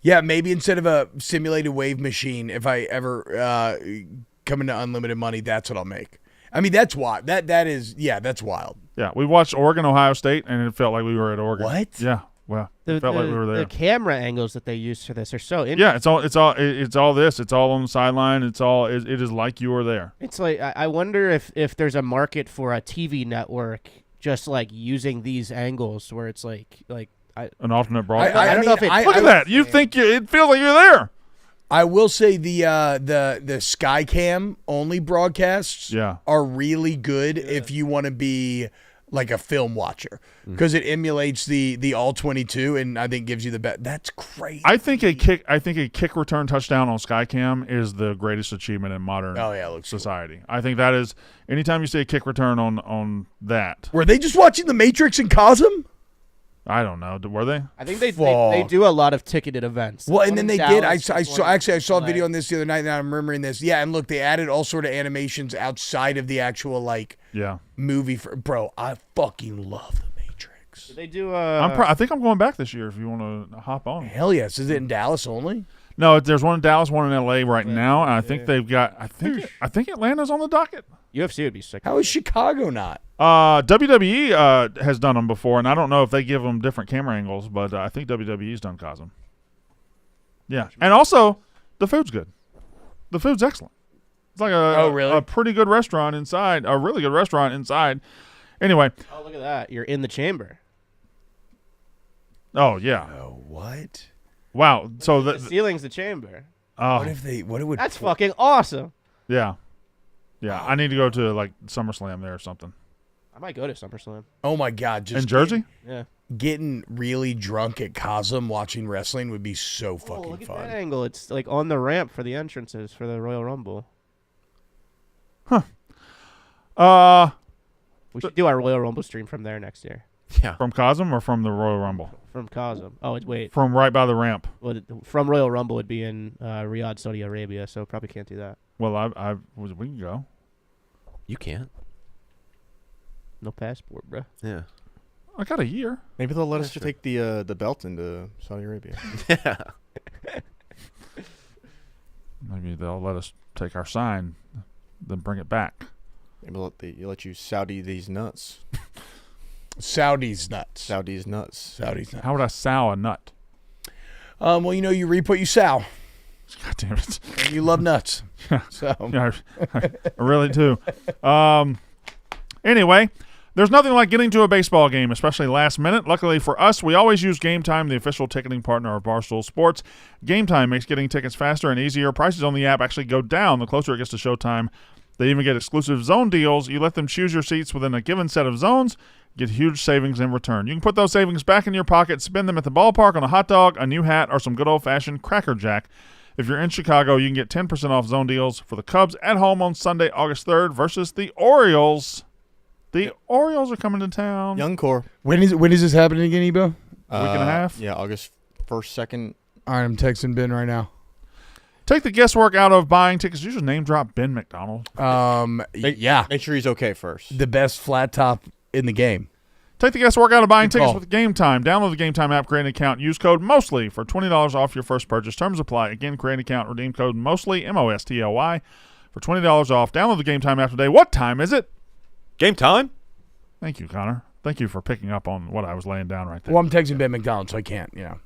Yeah, maybe instead of a simulated wave machine, if I ever come into unlimited money, that's what I'll make. I mean, that's wild. That is, yeah, that's wild. Yeah, we watched Oregon, Ohio State, and it felt like we were at Oregon. What? Yeah, well, it felt like we were there. The camera angles that they use for this are so interesting. Yeah, it's all this. It's all on the sideline. It is like you were there. It's like I wonder if there's a market for a TV network just like using these angles where it's like An alternate broadcast. I don't know if it- Look at that. You think it feels like you're there. I will say the Skycam only broadcasts Yeah. are really good if you want to be like a film watcher because it emulates the all 22 and I think gives you the best. That's crazy. I think a kick return touchdown on Skycam is the greatest achievement in modern Oh, yeah, it looks society. I think that is anytime you see a kick return on that. Were they just watching The Matrix and Cosm? I don't know. Were they? I think they do a lot of ticketed events. Well, and One then in they did. Dallas, I one saw actually I saw a LA. video on this the other night, and I'm remembering this. Yeah, and look, they added all sort of animations outside of the actual like Yeah. movie. Bro, I fucking love The Matrix. Did they do I think I'm going back this year if you want to hop on. Hell yes. Is it in Dallas only? No, there's one in Dallas, one in LA right now, and I think they've got. I think Atlanta's on the docket. UFC would be sick. How is Chicago not? WWE has done them before, and I don't know if they give them different camera angles, but I think WWE's done Cosm. Yeah, and also the food's good. The food's excellent. It's like a pretty good restaurant inside, a really good restaurant inside. Anyway. Oh, look at that! You're in the chamber. Oh yeah. Oh, what? Wow. So The ceiling's the chamber. What if they? What it would? That's fucking awesome. Yeah. Yeah, I need to go to like SummerSlam there or something. I might go to SummerSlam. Oh my God! Just In Jersey? Yeah. getting really drunk at Cosm watching wrestling would be so fucking Look at fun. that angle. It's like on the ramp for the entrances for the Royal Rumble. We should do our Royal Rumble stream from there next year. Yeah. From Cosm or from the Royal Rumble? From Cosm. Oh, wait. From right by the ramp. Well, from Royal Rumble would be in Riyadh, Saudi Arabia, so probably can't do that. Well, we can go. You can't. No passport, bro. Yeah. I got a year. Maybe they'll let us just take the belt into Saudi Arabia. Yeah. Maybe they'll let us take our sign, then bring it back. Maybe they'll let you Saudi these nuts. Saudi's nuts. Saudi's nuts. Saudi's nuts. How would I sow a nut? Well, you reap what you sow. God damn it. And you love nuts. So Yeah, I really do. Anyway, there's nothing like getting to a baseball game, especially last minute. Luckily for us, we always use Game Time, the official ticketing partner of Barstool Sports. Game Time makes getting tickets faster and easier. Prices on the app actually go down the closer it gets to showtime. They even get exclusive zone deals. You let them choose your seats within a given set of zones, get huge savings in return. You can put those savings back in your pocket, spend them at the ballpark on a hot dog, a new hat, or some good old-fashioned Cracker Jack. If you're in Chicago, you can get 10% off zone deals for the Cubs at home on Sunday, August 3rd versus the Orioles. The Orioles are coming to town. Young core. when is this happening again, Ebo? Week and a half? Yeah, August 1st, 2nd. All right, I'm texting Ben right now. Take the guesswork out of buying tickets. You just name drop Ben McDonald. Yeah, Make sure he's okay first. the best flat top in the game. Take the guesswork out of buying Good tickets call. with Game Time. Download the Game Time app, create an account, use code MOSTLY for $20 off your first purchase. Terms apply. Again, create an account, redeem code MOSTLY, M-O-S-T-L-Y, for $20 off. Download the Game Time app today. What time is it? Game time. Thank you, Connor. Thank you for picking up on what I was laying down right there. Well, I'm texting Ben McDonald, so I can't, It's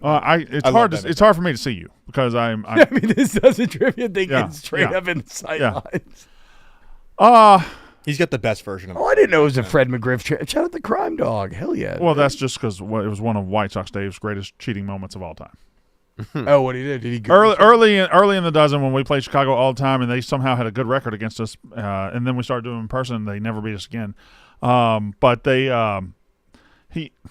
I hard. love It's hard for me to see you because I'm. I mean, this does a trivia thing Yeah, straight yeah, up in the sidelines. He's got the best version of Oh, I didn't know it was a Fred McGriff. Shout out the crime dog. Hell yeah. Well, that's just because it was one of White Sox Dave's greatest cheating moments of all time. Oh, what he did? Did he go Early in the dozen when we played Chicago all the time, and they somehow had a good record against us, and then we started doing it in person, and they never beat us again. But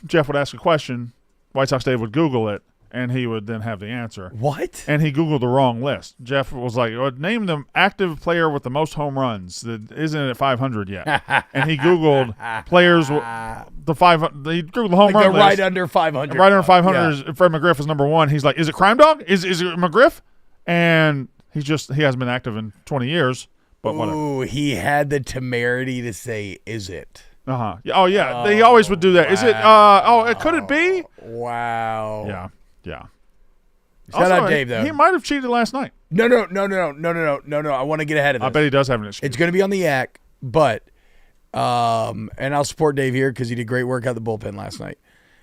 Jeff would ask a question, White Sox Dave would Google it, and he would then have the answer. What? And he Googled the wrong list. Jeff was like, name the active player with the most home runs that isn't at 500 yet. And he Googled players, he Googled the home Like run list. right under 500. Right under 500 Yeah. is Fred McGriff is number one. He's like, is it Crime Dog? Is it McGriff? And he hasn't been active in 20 years, but whatever. Ooh, he had the temerity to say, is it? Uh-huh. Oh, yeah. He always would do that. Is it, could it be? Wow. Yeah. Shout out Dave, though. He might have cheated last night. No. I want to get ahead of this. I bet he does have an excuse. It's going to be on the yak, but, and I'll support Dave here because he did great work out the bullpen last night.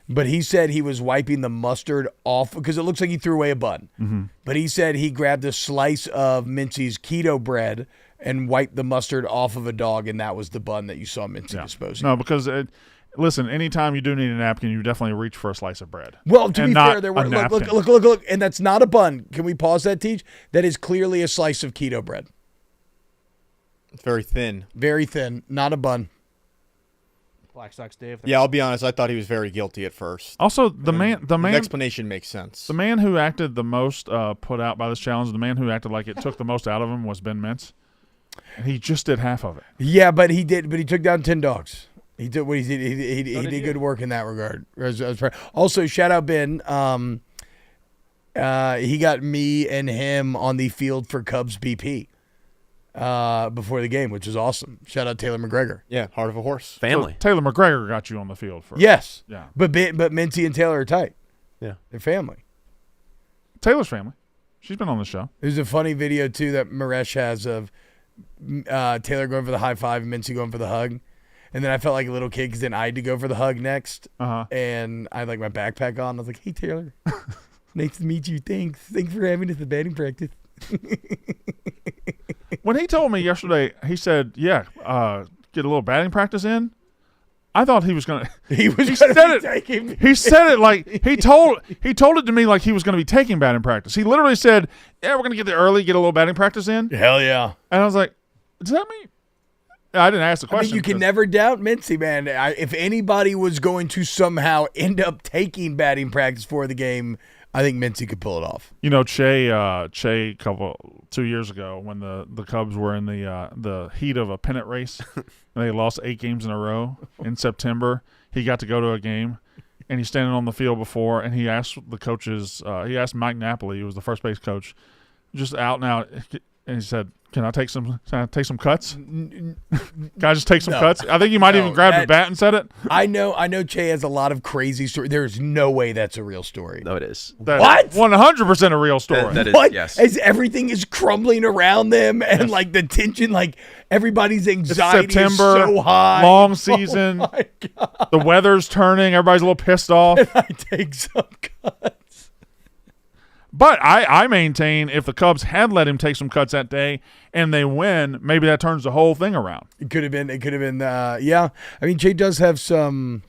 But he said he was wiping the mustard off because it looks like he threw away a bun. Mm-hmm. But he said he grabbed a slice of Mincy's keto bread and wiped the mustard off of a dog, and that was the bun that you saw Mincy disposing. No, because listen, anytime you do need a napkin, you definitely reach for a slice of bread. Well, to and be not fair, there a were napkin. look, and that's not a bun. Can we pause that, Teach? That is clearly a slice of keto bread. It's very thin. Very thin, not a bun. Black Sox Dave. Yeah, I'll be honest. I thought he was very guilty at first. Also, the explanation makes sense. The man who acted the most put out by this challenge, the man who acted like it took the most out of him was Ben Mintz. And he just did half of it. Yeah, but he took down 10 dogs. He did what he did. He did good work in that regard. Also, shout out Ben. He got me and him on the field for Cubs BP before the game, which is awesome. Shout out Taylor McGregor. Yeah, heart of a horse. Family. So Taylor McGregor got you on the field for Yes. Yeah. But Mincy and Taylor are tight. Yeah. They're family. Taylor's family. She's been on the show. There's a funny video too that Maresh has of Taylor going for the high five and Mincy going for the hug. And then I felt like a little kid because then I had to go for the hug next. And I had like my backpack on. I was like, hey, Taylor. Nice to meet you. Thanks. Thanks for having us at batting practice. When he told me yesterday, he said, get a little batting practice in. I thought he was going to. He said it. He said it like he told it to me like he was going to be taking batting practice. He literally said, "Yeah, we're going to get there early, get a little batting practice in." Hell yeah! And I was like, "Does that mean?" I didn't ask the question. I mean, you can never doubt Mincy, man. If anybody was going to somehow end up taking batting practice for the game, I think Mincy could pull it off. You know, Che 2 years ago when the Cubs were in the heat of a pennant race and they lost 8 games in a row in September, he got to go to a game and he's standing on the field before and he asked the coaches, he asked Mike Napoli, who was the first base coach, just out and out, and he said, Can I take some cuts? Can I just take some cuts? I think you might even grab the bat and said it. I know Che has a lot of crazy stories. There's no way that's a real story. No, it is. That's what? 100% a real story. That is, what? yes. As everything is crumbling around them and like the tension, like everybody's anxiety September, is so high. Long season. Oh my God. The weather's turning. Everybody's a little pissed off. I take some cuts. But I maintain if the Cubs had let him take some cuts that day and they win, maybe that turns the whole thing around. It could have been. Yeah. I mean, Jay does have some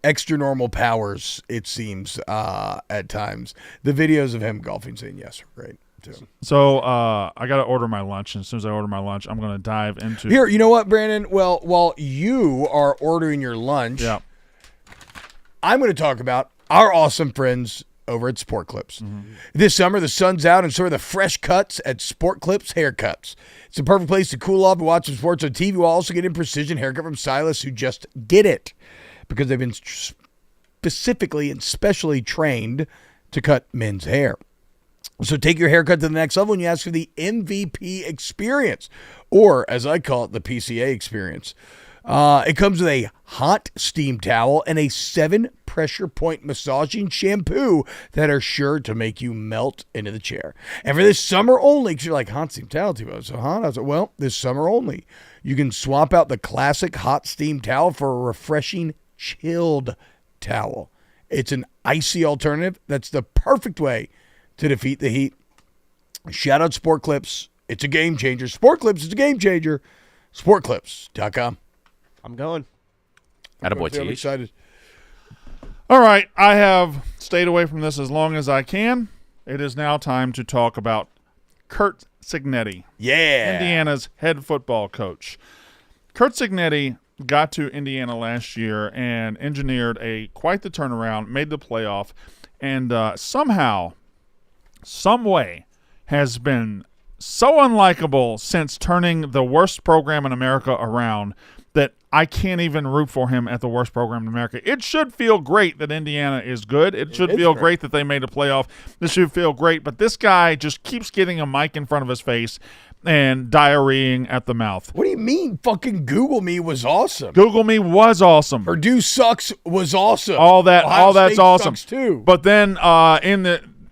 extra normal powers, it seems, at times. The videos of him golfing saying yes are great, too. So I got to order my lunch. And as soon as I order my lunch, I'm going to dive into. Here, you know what, Brandon? Well, while you are ordering your lunch, Yeah. I'm going to talk about our awesome friends over at Sport Clips. This summer, the sun's out, and so are the fresh cuts at Sport Clips Haircuts. It's the perfect place to cool off and watch some sports on TV while also getting precision haircut from stylists who just get it because they've been specifically and specially trained to cut men's hair. So take your haircut to the next level and you ask for the MVP experience, or as I call it, the PCA experience. It comes with a hot steam towel and a 7 pressure point massaging shampoo that are sure to make you melt into the chair. And for this summer only, because you're like, hot steam towel, T-Bo, so hot? I was like, well, this summer only. You can swap out the classic hot steam towel for a refreshing chilled towel. It's an icy alternative that's the perfect way to defeat the heat. Shout out Sport Clips. It's a game changer. Sport Clips is a game changer. SportClips.com. I'm going. Attaboy, I'm TH. excited. All right. I have stayed away from this as long as I can. It is now time to talk about Curt Signetti, Yeah. Indiana's head football coach. Curt Signetti got to Indiana last year and engineered quite the turnaround, made the playoff, and somehow, some way, has been so unlikable since turning the worst program in America around that I can't even root for him at the worst program in America. It should feel great that Indiana is good. It should feel great that they made a playoff. This should feel great, but this guy just keeps getting a mic in front of his face and diarrheaing at the mouth. What do you mean? Fucking Google Me was awesome. Google Me was awesome. Purdue sucks was awesome. All that's State awesome sucks too. But then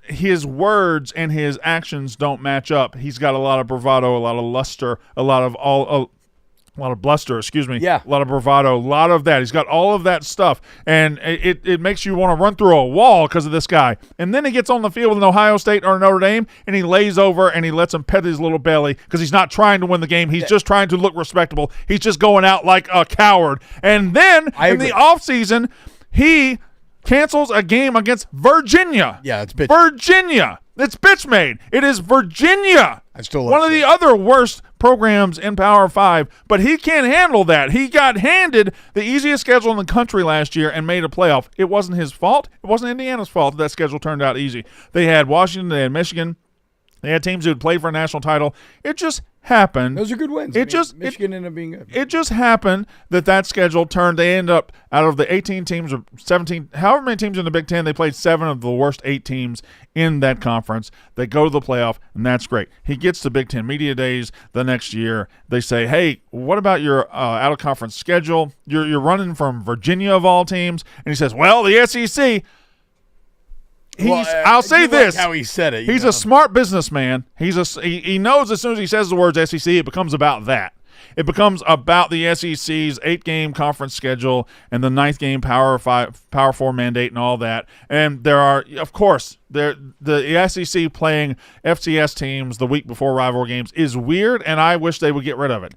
his words and his actions don't match up. He's got a lot of bravado, a lot of luster, a lot of bluster, excuse me. Yeah. A lot of bravado, a lot of that. He's got all of that stuff, and it makes you want to run through a wall because of this guy. And then he gets on the field with Ohio State or Notre Dame, and he lays over and he lets him pet his little belly because he's not trying to win the game. He's just trying to look respectable. He's just going out like a coward. And then in the offseason, he cancels a game against Virginia. Yeah, it's bitch. Virginia. It's bitch made. It is Virginia. I still love one of the other worst programs in Power 5, but he can't handle that. He got handed the easiest schedule in the country last year and made a playoff. It wasn't his fault. It wasn't Indiana's fault that schedule turned out easy. They had Washington, they had Michigan, they had teams who had played for a national title. It just happened. Those are good wins. Michigan ended up being good. It just happened that schedule turned. They end up out of the 18 teams or 17, however many teams in the Big Ten, they played 7 of the worst 8 teams in that conference. They go to the playoff, and that's great. He gets to Big Ten Media Days the next year. They say, hey, what about your out-of-conference schedule? You're running from Virginia of all teams. And he says, well, the SEC – I'll say this. Like how he said it. He's a smart businessman. He knows as soon as he says the words SEC, it becomes about that. It becomes about the SEC's 8-game conference schedule and the 9th game Power 4 mandate and all that. And there are, of course, the SEC playing FCS teams the week before rivalry games is weird, and I wish they would get rid of it.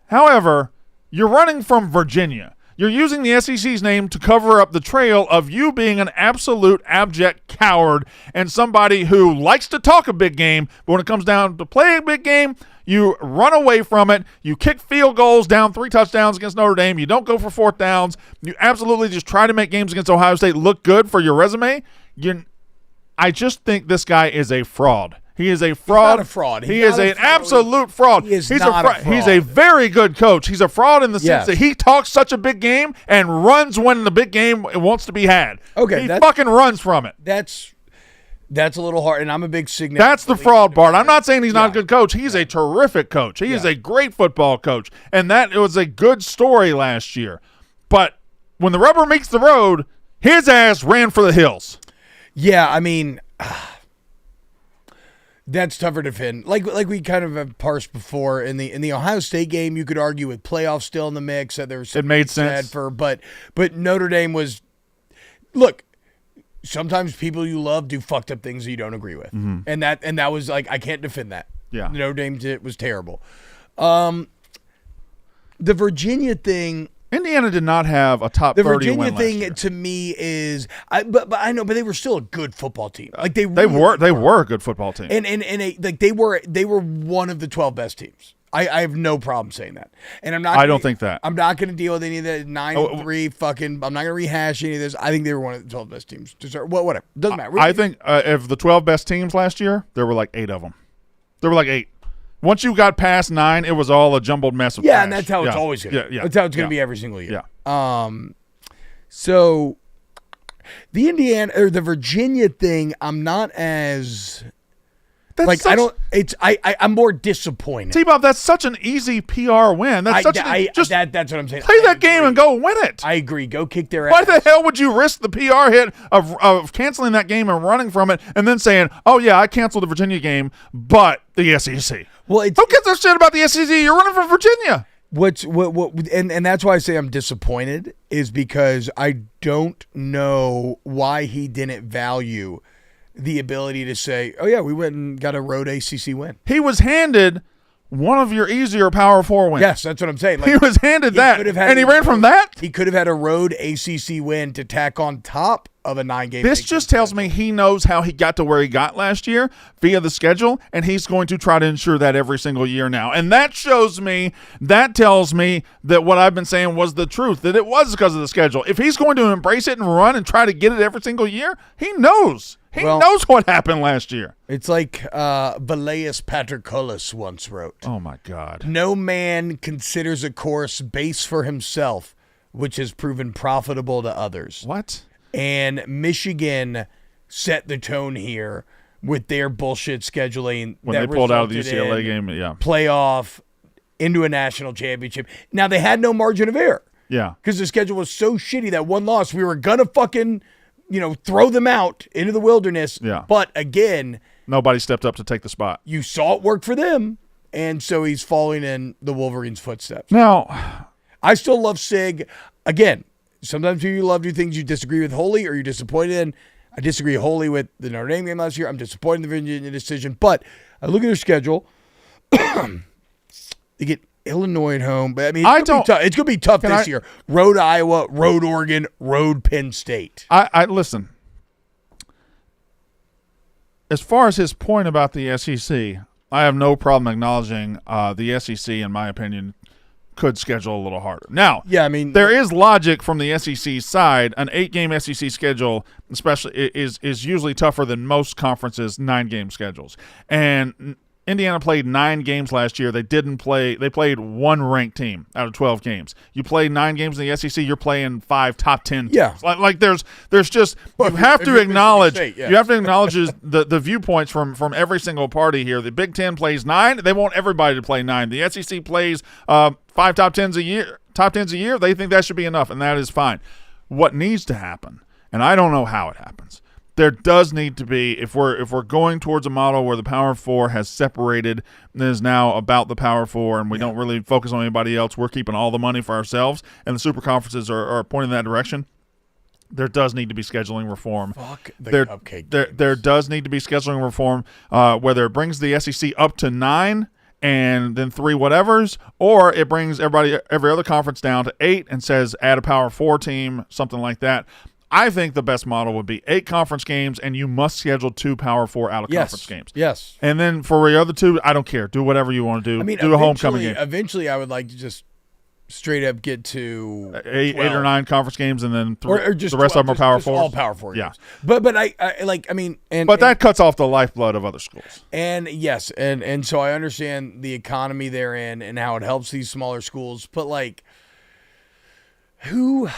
However, you're running from Virginia. You're using the SEC's name to cover up the trail of you being an absolute abject coward and somebody who likes to talk a big game, but when it comes down to play a big game, you run away from it. You kick field goals down 3 touchdowns against Notre Dame. You don't go for 4th downs. You absolutely just try to make games against Ohio State look good for your resume. I just think this guy is a fraud. He is a fraud. He's not a fraud. He is an absolute fraud. He's not a fraud. He's a very good coach. He's a fraud in the sense that he talks such a big game and runs when the big game wants to be had. Okay, he fucking runs from it. That's a little hard, and I'm a big Signetti. That's the fraud part. I'm not saying he's not a good coach. He's a terrific coach. He is a great football coach, and that was a good story last year. But when the rubber meets the road, his ass ran for the hills. Yeah, I mean, that's tougher to defend. Like we kind of have parsed before in the Ohio State game, you could argue with playoffs still in the mix that there was it made sense but Notre Dame was look. sometimes people you love do fucked up things that you don't agree with, and that was like I can't defend that. Yeah. Notre Dame did was terrible. The Virginia thing. Indiana did not have a top The 30 Virginia win last thing year. to me is, but I know, but they were still a good football team. Like they were a good football team. and they were one of the 12 best teams. I have no problem saying that, and I don't think that. I'm not going to deal with any of that 9-3 fucking. I'm not going to rehash any of this. I think they were one of the 12 best teams. Well, whatever, doesn't matter. I think of the 12 best teams last year, there were like 8 of them. There were like 8. Once you got past 9, it was all a jumbled mess of trash. And that's how it's always going to be. Yeah. That's how it's going to be every single year. Yeah. So the Indiana or the Virginia thing, I'm not as I'm more disappointed. T-Bob, that's such an easy PR win. That's that's what I'm saying. Play that game and go win it. I agree. Go kick their ass. Why the hell would you risk the PR hit of canceling that game and running from it and then saying, oh, yeah, I canceled the Virginia game, but the SEC? Well, who gives a shit about the SEC? You're running for Virginia. And that's why I say I'm disappointed is because I don't know why he didn't value the ability to say, oh, yeah, we went and got a road ACC win. He was handed one of your easier Power 4 wins. Yes, that's what I'm saying. Like, he was handed that, and he ran from that? He could have had a road ACC win to tack on top of a 9-game. This just tells me he knows how he got to where he got last year via the schedule, and he's going to try to ensure that every single year now. And that tells me that what I've been saying was the truth, that it was because of the schedule. If he's going to embrace it and run and try to get it every single year, he knows. He knows what happened last year. It's like Velleius Paterculus once wrote. Oh, my God. No man considers a course base for himself, which has proven profitable to others. What? And Michigan set the tone here with their bullshit scheduling. When they pulled out of the UCLA game, yeah. Playoff into a national championship. Now, they had no margin of error. Yeah. Because the schedule was so shitty that one loss, we were going to fucking... throw them out into the wilderness. Yeah. But again, nobody stepped up to take the spot. You saw it work for them, and so he's following in the Wolverines' footsteps. Now, I still love Sig. Again, sometimes you love to do things you disagree with wholly or you're disappointed in. I disagree wholly with the Notre Dame game last year. I'm disappointed in the Virginia decision. But I look at their schedule. They get Illinois at home. But I mean, it's going to be tough this year. Road Iowa, road Oregon, road Penn State. I listen. As far as his point about the SEC, I have no problem acknowledging the SEC, in my opinion, could schedule a little harder. Now, yeah, I mean, there is logic from the SEC side. An 8-game SEC schedule, especially, is usually tougher than most conferences' 9-game schedules. And Indiana played 9 games last year. They played one ranked team out of 12 games. You play 9 games in the SEC, you're playing 5 top 10 teams. Yeah. Like there's just, you have to acknowledge the viewpoints from every single party here. The Big Ten plays 9. They want everybody to play 9. The SEC plays 5 top 10s a year. They think that should be enough, and that is fine. What needs to happen, and I don't know how it happens, there does need to be, if we're going towards a model where the Power 4 has separated and is now about the Power 4 and we don't really focus on anybody else, we're keeping all the money for ourselves, and the super conferences are pointing in that direction, there does need to be scheduling reform. Fuck the cupcake games. There does need to be scheduling reform, whether it brings the SEC up to 9 and then 3 whatevers, or it brings every other conference down to 8 and says add a Power 4 team, something like that. I think the best model would be 8 conference games, and you must schedule 2 Power 4 out-of-conference games. Yes. And then for the other 2, I don't care. Do whatever you want to do. I mean, do a homecoming game. Eventually, I would like to just straight up get to 8 or 9 conference games, and then or just the rest 12, of them are Power 4. All Power 4 games. Yeah. But that cuts off the lifeblood of other schools. And yes, and so I understand the economy they're in and how it helps these smaller schools. But like, who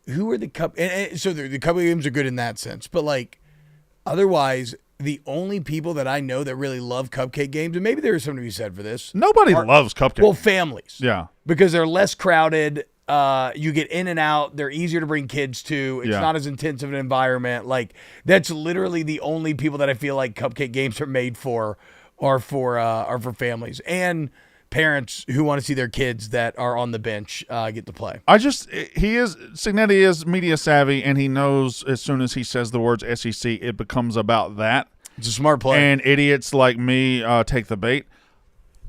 are the cup? And so the cup games are good in that sense, but like, otherwise, the only people that I know that really love cupcake games, and maybe there is something to be said for this. Nobody loves cupcakes. Well, families. Yeah. Because they're less crowded. You get in and out. They're easier to bring kids to. It's not as intense of an environment. Like, that's literally the only people that I feel like cupcake games are made for, are for families. And parents who want to see their kids that are on the bench get to play. Signetti is media savvy, and he knows as soon as he says the words SEC, it becomes about that. It's a smart play. And idiots like me take the bait.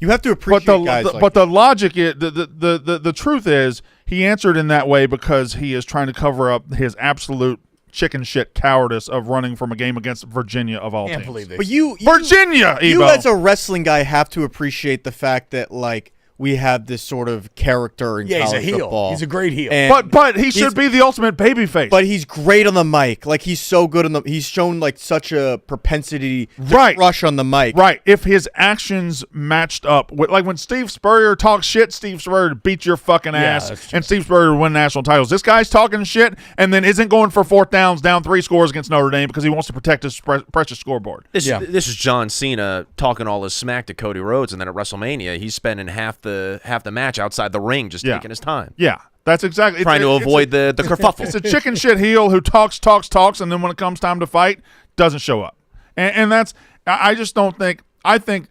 You have to appreciate guys like but the logic is the truth is he answered in that way because he is trying to cover up his absolute chicken shit cowardice of running from a game against Virginia of all Can't teams. believe this. But you Virginia, you Ebo. as a wrestling guy have to appreciate the fact that like we have this sort of character in Yeah, he's a college heel. football. He's a great heel. And But he should be the ultimate babyface. But he's great on the mic. Like he's so good on the. He's shown like such a propensity to Right. rush on the mic. Right. If his actions matched up with, like when Steve Spurrier talks shit, Steve Spurrier would beat your fucking ass, that's true. and Steve Spurrier would win national titles. This guy's talking shit and then isn't going for fourth downs, down 3 scores against Notre Dame because he wants to protect his precious scoreboard. This is John Cena talking all his smack to Cody Rhodes, and then at WrestleMania, he's spending half the match outside the ring just taking his time. Yeah. That's exactly Trying to avoid the kerfuffle. It's a chicken shit heel who talks, and then when it comes time to fight, doesn't show up. And that's – I just don't think – I think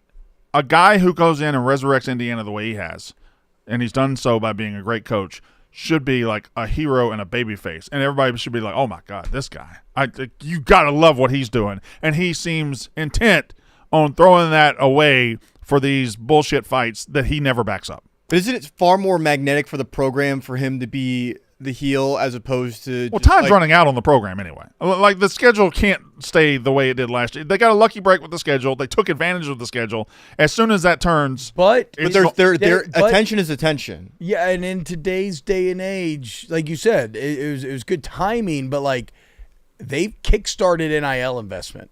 a guy who goes in and resurrects Indiana the way he has, and he's done so by being a great coach, should be like a hero and a babyface. And everybody should be like, oh, my God, this guy. You got to love what he's doing. And he seems intent on throwing that away for these bullshit fights that he never backs up. But isn't it far more magnetic for the program for him to be the heel as opposed to? Well, just time's like, running out on the program anyway. Like the schedule can't stay the way it did last year. They got a lucky break with the schedule. They took advantage of the schedule. As soon as that turns, But their but- attention is attention. Yeah, and in today's day and age, like you said, it was good timing, but like they've kickstarted NIL investment.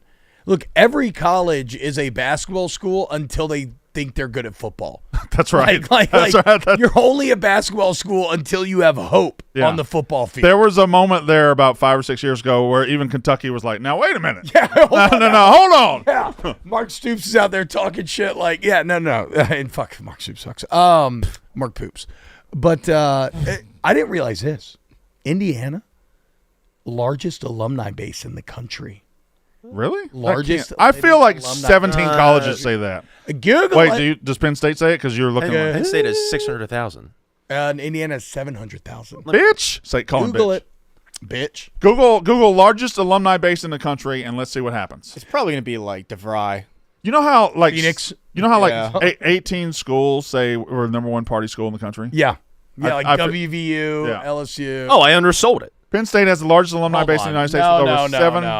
Look, every college is a basketball school until they think they're good at football. that's right. That's right. You're only a basketball school until you have hope on the football field. There was a moment there about 5 or 6 years ago where even Kentucky was like, "Now wait a minute, Yeah, hold on." Yeah, Mark Stoops is out there talking shit like, no, and fuck, Mark Stoops sucks. Mark Poops. But I didn't realize this. Indiana, largest alumni base in the country. Really? Largest. I feel like alumni- 17 colleges say that. Google Wait, it. does Penn State say it? Because you're looking like, Penn State is 600,000. And Indiana is 700,000. bitch. Say, call him Google bitch. it, bitch. Google largest alumni base in the country, and let's see what happens. It's probably gonna be like DeVry. You know how like Phoenix. You know how like Yeah. 18 schools say we're the number 1 party school in the country. Yeah, like I- WVU, Yeah. LSU. Oh, I undersold it. Penn State has the largest alumni Hold base in on. the United States No, with over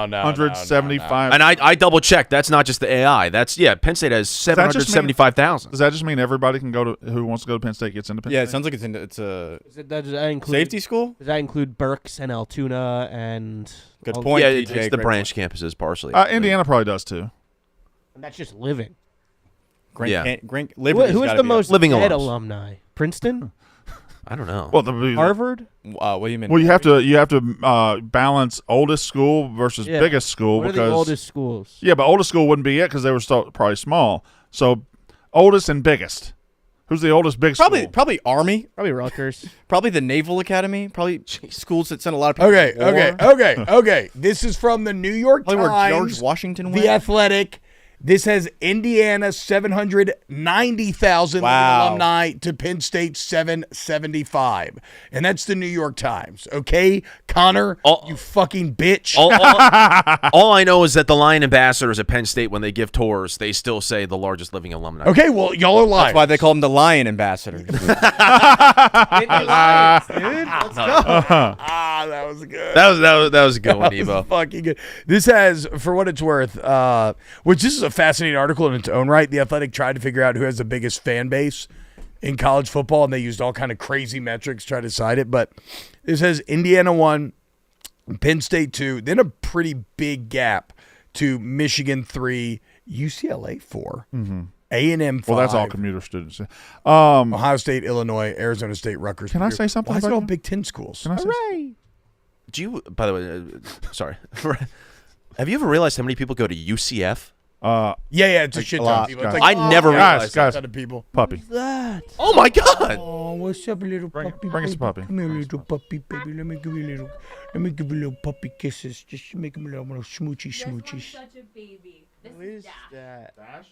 no, 775. And I double checked. That's not just the AI. That's Penn State has that just mean- 775,000. Does that just mean everybody can go to who wants to go to Penn State gets into Penn Yeah, it State? sounds like it's a Does that include safety school. Does that include Berks and Altoona and? Good all- point. Yeah, DJ, it's the great branch campuses partially. Indiana probably does too. And that's just living. Liberty's Who is gotta the be most Living dead alums. alumni? Princeton, I don't know. Well, Harvard. What do you mean? well, you have to balance oldest school versus Yeah. biggest school What are because the oldest schools? yeah, but oldest school wouldn't be it because they were still probably small. So oldest and biggest. Who's the oldest big school? Probably Army. Probably Rutgers. Probably the Naval Academy. Probably schools that send a lot of people. Okay, to war. okay. This is from the New York Probably where Times. George Washington The went. Athletic. This has Indiana 790,000 Wow. alumni to Penn State 775, and that's the New York Times. Okay, Connor, you fucking bitch. All I know is that the Lion ambassadors at Penn State, when they give tours, they still say the largest living alumni. Okay, well y'all are lying. That's why they call him the Lion Ambassador. That was good. That was a good one, That was Evo. fucking good. This has, for what it's worth, which this is a fascinating article in its own right. The Athletic tried to figure out who has the biggest fan base in college football, and they used all kind of crazy metrics to try to decide it. But this has Indiana 1, Penn State 2, then a pretty big gap to Michigan 3, UCLA 4, A&M 5. Well, that's all commuter students. Ohio State, Illinois, Arizona State, Rutgers. Can I Purdue. say something Why is it about all you? Big Ten schools? Can I say Do you, by the way, sorry. Have you ever realized how many people go to UCF? Yeah, it's a shit ton lot, of people. It's guys. like, I never realized guys. ton of people. puppy? Oh my God! Oh, what's up, little puppy? bring us a puppy. Come here, little puppy, baby. Let me give you little puppy kisses. Just make him a little smoochy This one's smoochies. such a baby. This is Dash.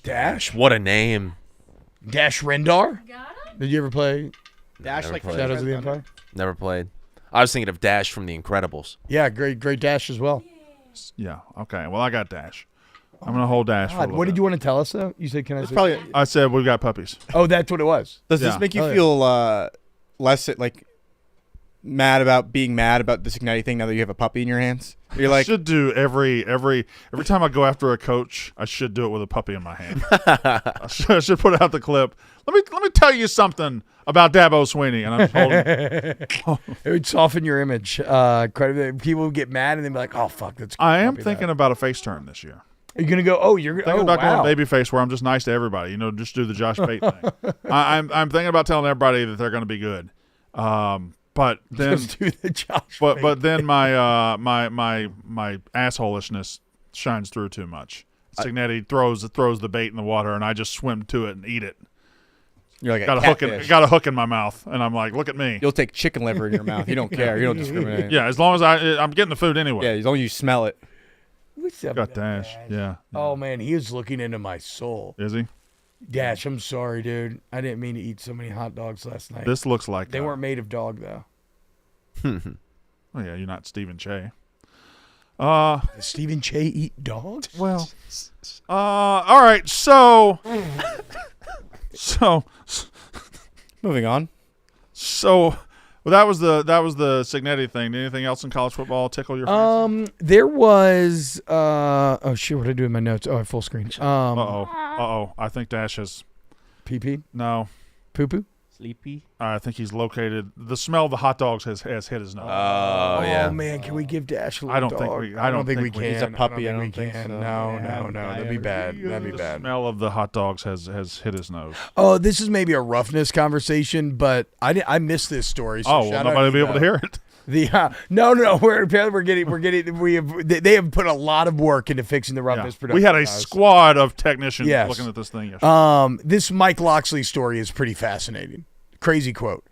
Dash. What a name. Dash Rendar? Got him? Did you ever play Dash like played. Shadows of the Empire? Never played. I was thinking of Dash from The Incredibles. Yeah, great Dash as well. Yeah. Okay. Well, I got Dash. I'm gonna hold Dash. For a God, little what bit. did you want to tell us though? You said, "Can I?" It's Say probably. I said we've got puppies. Oh, that's what it was. Does Yeah. this make you Oh, yeah. feel less like mad about being mad about the Signetti thing now that you have a puppy in your hands? You're I like, should do every time I go after a coach. I should do it with a puppy in my hand. I should put out the clip. Let me tell you something about Dabo Sweeney, and I'm just holding. It would soften your image. People would get mad and they'd be like, "Oh fuck, that's." I am copy that." thinking about a face turn this year. Are you gonna go? Oh, you're Thinking oh, about wow. going babyface where I'm just nice to everybody. You know, just do the Josh Pate thing. I'm thinking about telling everybody that they're going to be good. But then, Just do the Josh. but then my assholishness shines through too much. Signetti throws the bait in the water, and I just swim to it and eat it. you're like Got a a hook catfish. got a hook in my mouth, and I'm like, look at me. You'll take chicken liver in your mouth. You don't care. You don't discriminate. Yeah, as long as I'm getting the food anyway. Yeah, as long as you smell it. What's up, Got with Dash. Yeah. Oh man, he is looking into my soul. Is he? Dash, I'm sorry, dude. I didn't mean to eat so many hot dogs last night. This looks like They weren't made of dog though. Oh yeah, you're not Stephen Che. Does Stephen Che eat dogs? Well, all right. So, Moving on. well, that was the Signetti thing. Did anything else in college football tickle your fancy? There was oh shit, what did I do with my notes? Oh, full screen. I think Dash has PP, no. poo poo. Sleepy. I think he's located. The smell of the hot dogs has hit his nose. Oh, yeah. Oh man, can we give Dash a little I don't think dog? we- I don't think we can. He's a puppy, I we don't think can. so. No, that'd be bad. That'd be the bad. smell of the hot dogs has hit his nose. Oh, this is maybe a roughness conversation, but I missed this story. So Oh, well, shout out nobody will be you, able to though. hear it. No. They have put a lot of work into fixing the Yeah. roughness production. We had a guys. squad of technicians Yes. looking at this thing yesterday. This Mike Loxley story is pretty fascinating. Crazy quote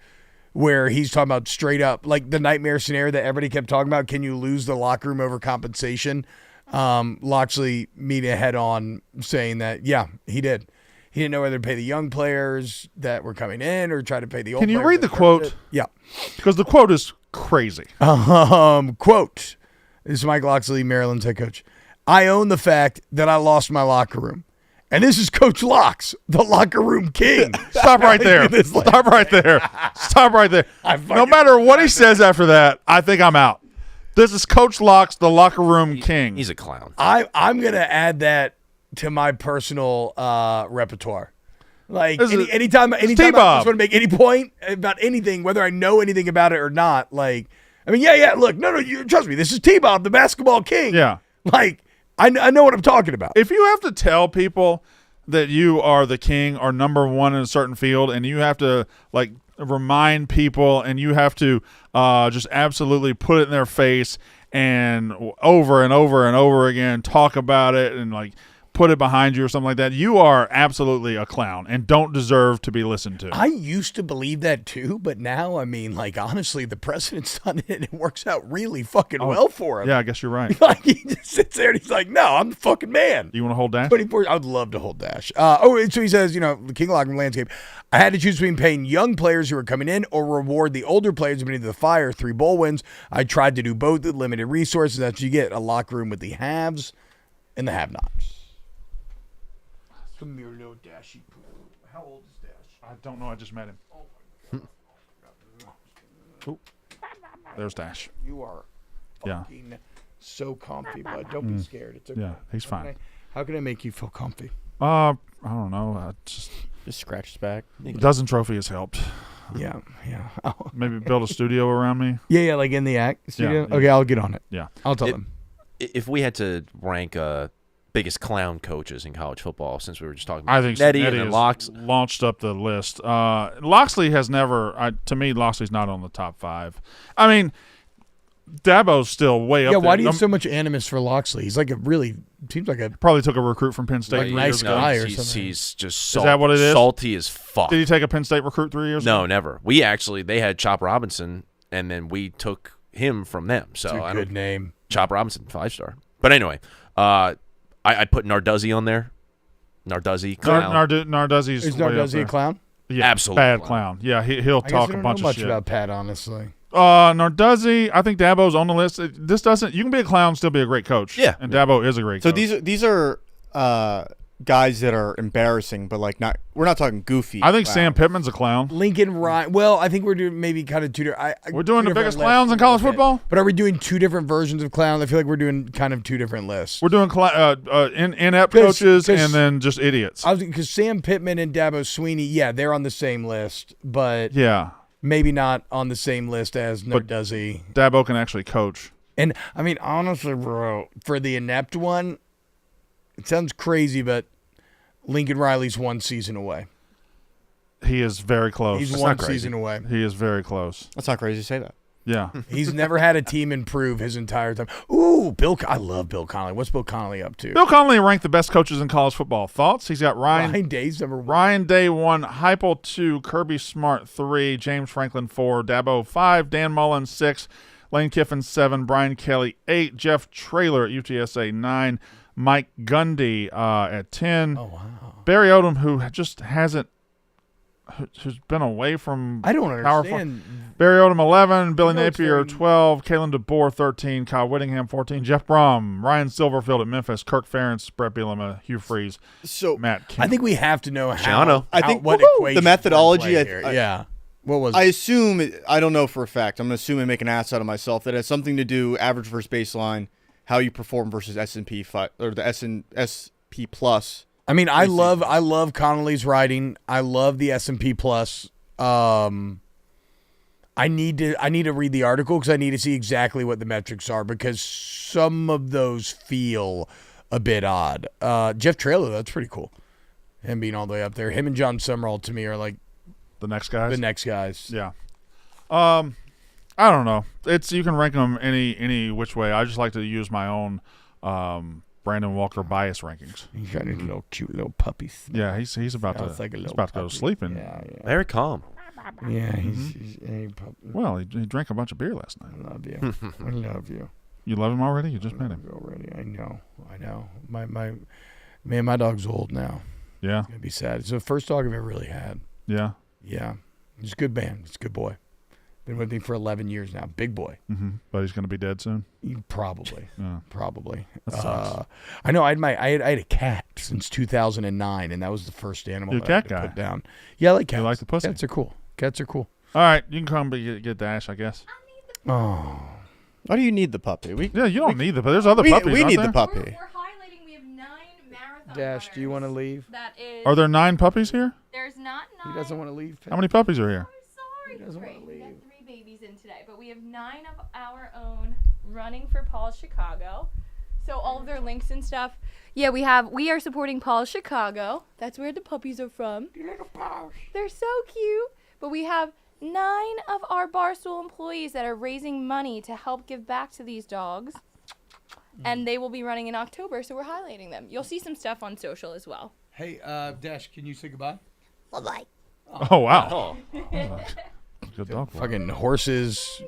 where he's talking about straight up like the nightmare scenario that everybody kept talking about. Can you lose the locker room over compensation? Loxley meet a head on saying that, yeah, he did. He didn't know whether to pay the young players that were coming in or try to pay the old Can you players read that the quote? started. Yeah. Because the quote is crazy. Quote. This is Mike Loxley, Maryland's head coach. I own the fact that I lost my locker room. And this is Coach Locks, the locker room king. Stop right there. This like- Stop right there. Stop right there. No matter what he says after that, I think I'm out. This is Coach Locks, the locker room king. He's a clown. I'm going to add that to my personal repertoire. Like anytime I just want to make any point about anything, whether I know anything about it or not. Like, I mean, yeah. Look, no, you trust me. This is T-Bob, the basketball king. Yeah. Like, I know what I'm talking about. If you have to tell people that you are the king or number one in a certain field, and you have to like remind people, and you have to just absolutely put it in their face and over and over and over again talk about it and like put it behind you or something like that, you are absolutely a clown and don't deserve to be listened to. I used to believe that too, but now, I mean, like, honestly, the president's done it and it works out really fucking well for him. Yeah, I guess you're right. Like, he just sits there and he's like, no, I'm the fucking man. You want to hold Dash? 24, I would love to hold Dash. So he says, the king of locker room landscape. I had to choose between paying young players who were coming in or reward the older players who went into the fire. 3 bowl wins. I tried to do both with limited resources. That's what you get, a locker room with the haves and the have-nots. Come here, little Dashy. How old is Dash? I don't know. I just met him. Oh. There's Dash. You are Yeah. fucking so comfy, bud. Don't be scared. It's okay. Yeah, he's fine. How can I make you feel comfy? I don't know. Just scratch his back. a dozen trophy has helped. Yeah. Oh. Maybe build a studio around me. Yeah, like in the act studio? Yeah. Okay, I'll get on it. Yeah. I'll tell them. If we had to rank biggest clown coaches in college football, since we were just talking I about think Signetti Signetti and then has Locks, launched up the list. Loxley has never. To me, Loxley's not on the top 5. I mean, Dabo's still way up Yeah, there. why do you have so much animus for Loxley? He's like seems like a Probably took a recruit from Penn State. Like 3 nice years ago. guy or he's, something. he's just that what it is? salty as fuck. Did he take a Penn State recruit 3 years ago? No, never. They had Chop Robinson, and then we took him from them. So It's a I good don't, name. Chop Robinson, 5-star. But anyway, I'd put Narduzzi on there. Narduzzi clown. Narduzzi's Is way up Narduzzi there. a clown? Yeah, Absolute bad clown. clown. Yeah, he'll I guess talk I a don't bunch know of much shit. about Pat, honestly. Narduzzi, I think Dabo's on the list. This doesn't. You can be a clown, still be a great coach. Yeah. and Dabo is a great So coach. these are guys that are embarrassing, but like not. We're not talking goofy. I think clowns. Sam Pittman's a clown. Lincoln Ryan. Well, I think we're doing maybe kind of two different. We're doing two the different biggest lists. clowns in college football? But are we doing two different versions of clowns? I feel like we're doing kind of two different lists. We're doing inept 'Cause- coaches 'cause- and then just idiots. Because Sam Pittman and Dabo Sweeney, yeah, they're on the same list, but Yeah, maybe not on the same list as But- Narduzzi. Dabo can actually coach. And I mean, honestly, bro, for the inept one, it sounds crazy, but Lincoln Riley's one season away. He is very close. He's That's one not crazy. season away. He is very close. That's not crazy to say that. Yeah. He's never had a team improve his entire time. Ooh, I love Bill Connolly. What's Bill Connolly up to? Bill Connolly ranked the best coaches in college football. Thoughts? He's got Ryan Day's number one. Ryan Day 1, Heupel 2, Kirby Smart 3, James Franklin 4, Dabo 5, Dan Mullen 6, Lane Kiffin 7, Brian Kelly 8, Jeff Traylor at UTSA 9, Mike Gundy at 10. Oh, wow. Barry Odom, who just hasn't, who's been away from I don't powerful. understand. Barry Odom 11, Billy No, it's Napier very- 12, Kalen DeBoer 13, Kyle Whittingham 14, Jeff Brom, Ryan Silverfield at Memphis, Kirk Ferentz, Brett Bielema, Hugh Freeze, So Matt Kemp. I think we have to know Shiano. I think what woohoo, equation the methodology, we're I- playing I- here. Yeah. What was I it? assume, I don't know for a fact, I'm going to assume and make an ass out of myself, that it has something to do, average versus baseline, how you perform versus S&P, or the S&P plus. I mean, I love Connolly's writing. I love the S&P plus. I need to read the article because I need to see exactly what the metrics are because some of those feel a bit odd. Jeff Traylor, that's pretty cool. Him being all the way up there. Him and John Summerall to me are like the next guys. the next guys. Yeah. I don't know. You can rank them any which way. I just like to use my own Brandon Walker bias rankings. He's got a little cute little puppy. Yeah, he's about Sounds like a he's little about to go to puppy. sleep. And Yeah. Very calm. Yeah, he's a puppy. well, he drank a bunch of beer last night. I love you. I love you. You love him already? You just met him. Already, I know. My dog's old now. Yeah, It's gonna be sad. It's the first dog I've ever really had. yeah. Yeah, he's a good man. He's a good boy. Been with me for 11 years now. Big boy. But he's gonna be dead soon. Probably. Yeah. Probably. That sucks. I know. I had a cat since 2009, and that was the first animal You're a that I had cat to guy. put down. Yeah, I like cats. You like the pussy? Cats are cool. Cats are cool. All right, you can come get Dash, I guess. Oh, Why do you need the puppy? Yeah, you don't need the. But there's other we puppies. we aren't need there? the puppy. We're highlighting. We have 9 marathon Dash, do you want to runners. leave? That is. Are there 9 puppies here? There's not 9. He doesn't want to leave. How many puppies are here? I'm sorry. doesn't Great. wanna We got leave. 3 babies in today, but we have 9 of our own running for Paul's Chicago. So all of their links and stuff. Yeah, we are supporting Paul's Chicago. That's where the puppies are from. They're so cute. But we have 9 of our Barstool employees that are raising money to help give back to these dogs. And they will be running in October, so we're highlighting them. You'll see some stuff on social as well. Hey, Dash, can you say goodbye? Oh wow. Good dog. Fucking horses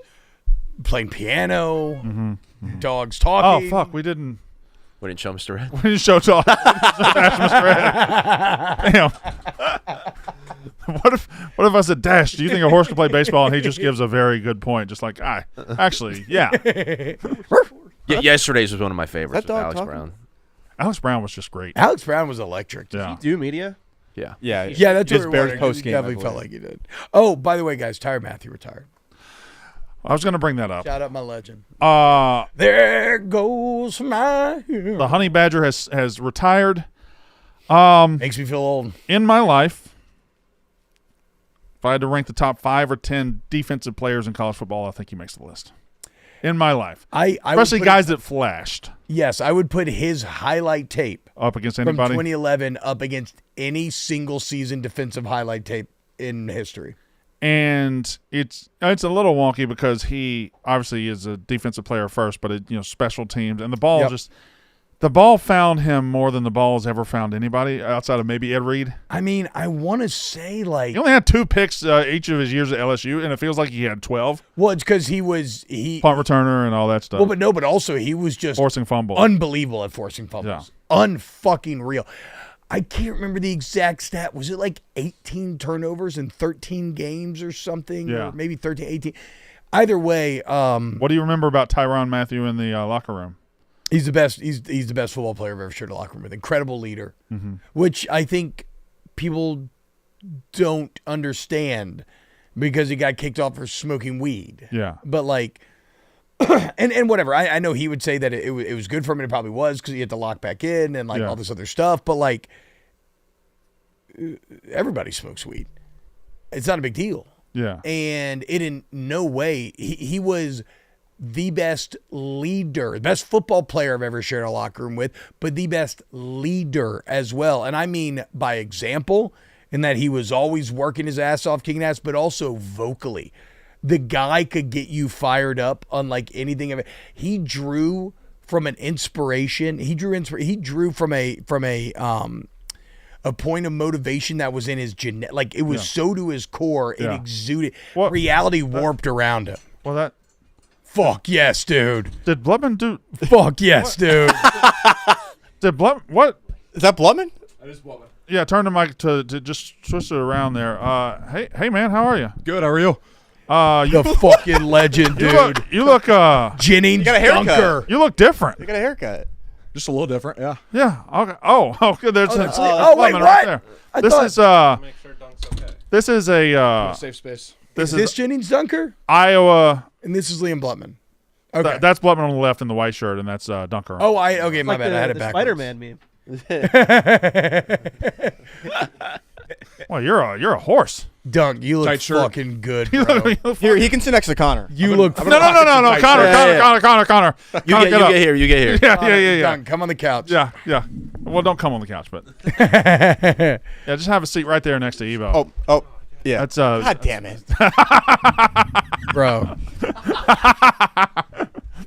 playing piano, dogs Oh talking. fuck, we didn't. We didn't show Mr. Red. We didn't show talk. Damn. What if I said, Dash, do you think a horse can play baseball? And he just gives a very good point, just like, actually, yeah. Yeah, yesterday's was one of my favorites That with dog Alex talking? Brown. Alex Brown was just great. Alex Brown was electric. Yeah. Do media? Yeah. Yeah, Yeah, that's just what Bears Bears post game. Definitely felt like he did. Oh, by the way, guys, Tyrann Mathieu retired. I was going to bring that up. Shout out my legend. Uh, There goes my hero. the honey badger has retired. Makes me feel old. In my life, if I had to rank the top 5 or 10 defensive players in college football, I think he makes the list. In my life. I would Especially put- guys that flashed Yes, I would put his highlight tape up against from anybody. 2011 up against any single season defensive highlight tape in history. And it's a little wonky because he obviously is a defensive player first, but special teams and the ball Yep. the ball found him more than the ball has ever found anybody outside of maybe Ed Reed. I mean, I want to say like, He only had 2 picks each of his years at LSU, and it feels like he had 12 well, it's because he punt returner and all that stuff. well, but also he was just Forcing fumble. unbelievable at forcing fumbles. Unfucking real. I can't remember the exact stat. Was it like 18 turnovers in 13 games or something? Yeah. Or maybe 13, 18. Either way. What do you remember about Tyrann Mathieu in the locker room? He's the best. He's the best football player I've ever shared a locker room with. Incredible leader, which I think people don't understand because he got kicked off for smoking weed. Yeah. But like, and whatever. I know he would say that it was good for him, and it probably was because he had to lock back in and like all this other stuff. But like, everybody smokes weed. It's not a big deal. Yeah. And it in no way he was the best leader, the best football player I've ever shared a locker room with, but the best leader as well. And I mean by example, in that he was always working his ass off, kicking ass, but also vocally. The guy could get you fired up unlike anything of it. He drew from an inspiration. He drew from a point of motivation that was in his genetic. Like it was so to his core, it exuded. Reality warped around him. Well, that. Fuck yes, dude. Did Blutman do? Fuck yes, dude. Did Blutman? What? Is that Blutman? That is Blutman. Yeah, turn the mic to just switch it around there. Hey man, how are you? Good. How are you? The fucking legend, dude. You look Jennings You got a haircut. Dunker. you look different. You got a haircut. Just a little different. Yeah. Yeah. Okay. Oh, good. There's that's- Blutman wait, right what? there. I This thought- is Make sure Dunk's okay. this is a Safe space. this Is this Jennings Dunker? Iowa. And this is Liam Blutman. Okay. That's Blutman on the left in the white shirt, and that's Dunker. Oh, okay, my Like bad. I had it the backwards. Spider-Man meme. Well, you're a horse. Dunk, you look Tight shirt. fucking good, You bro. look, Here, he can sit next to Connor. You look no. Connor, Connor. You get here. You get here. Yeah. Dunk, come on the couch. Yeah. Well, don't come on the couch, but yeah, just have a seat right there next to Evo. Oh, yeah. That's God damn it. Bro.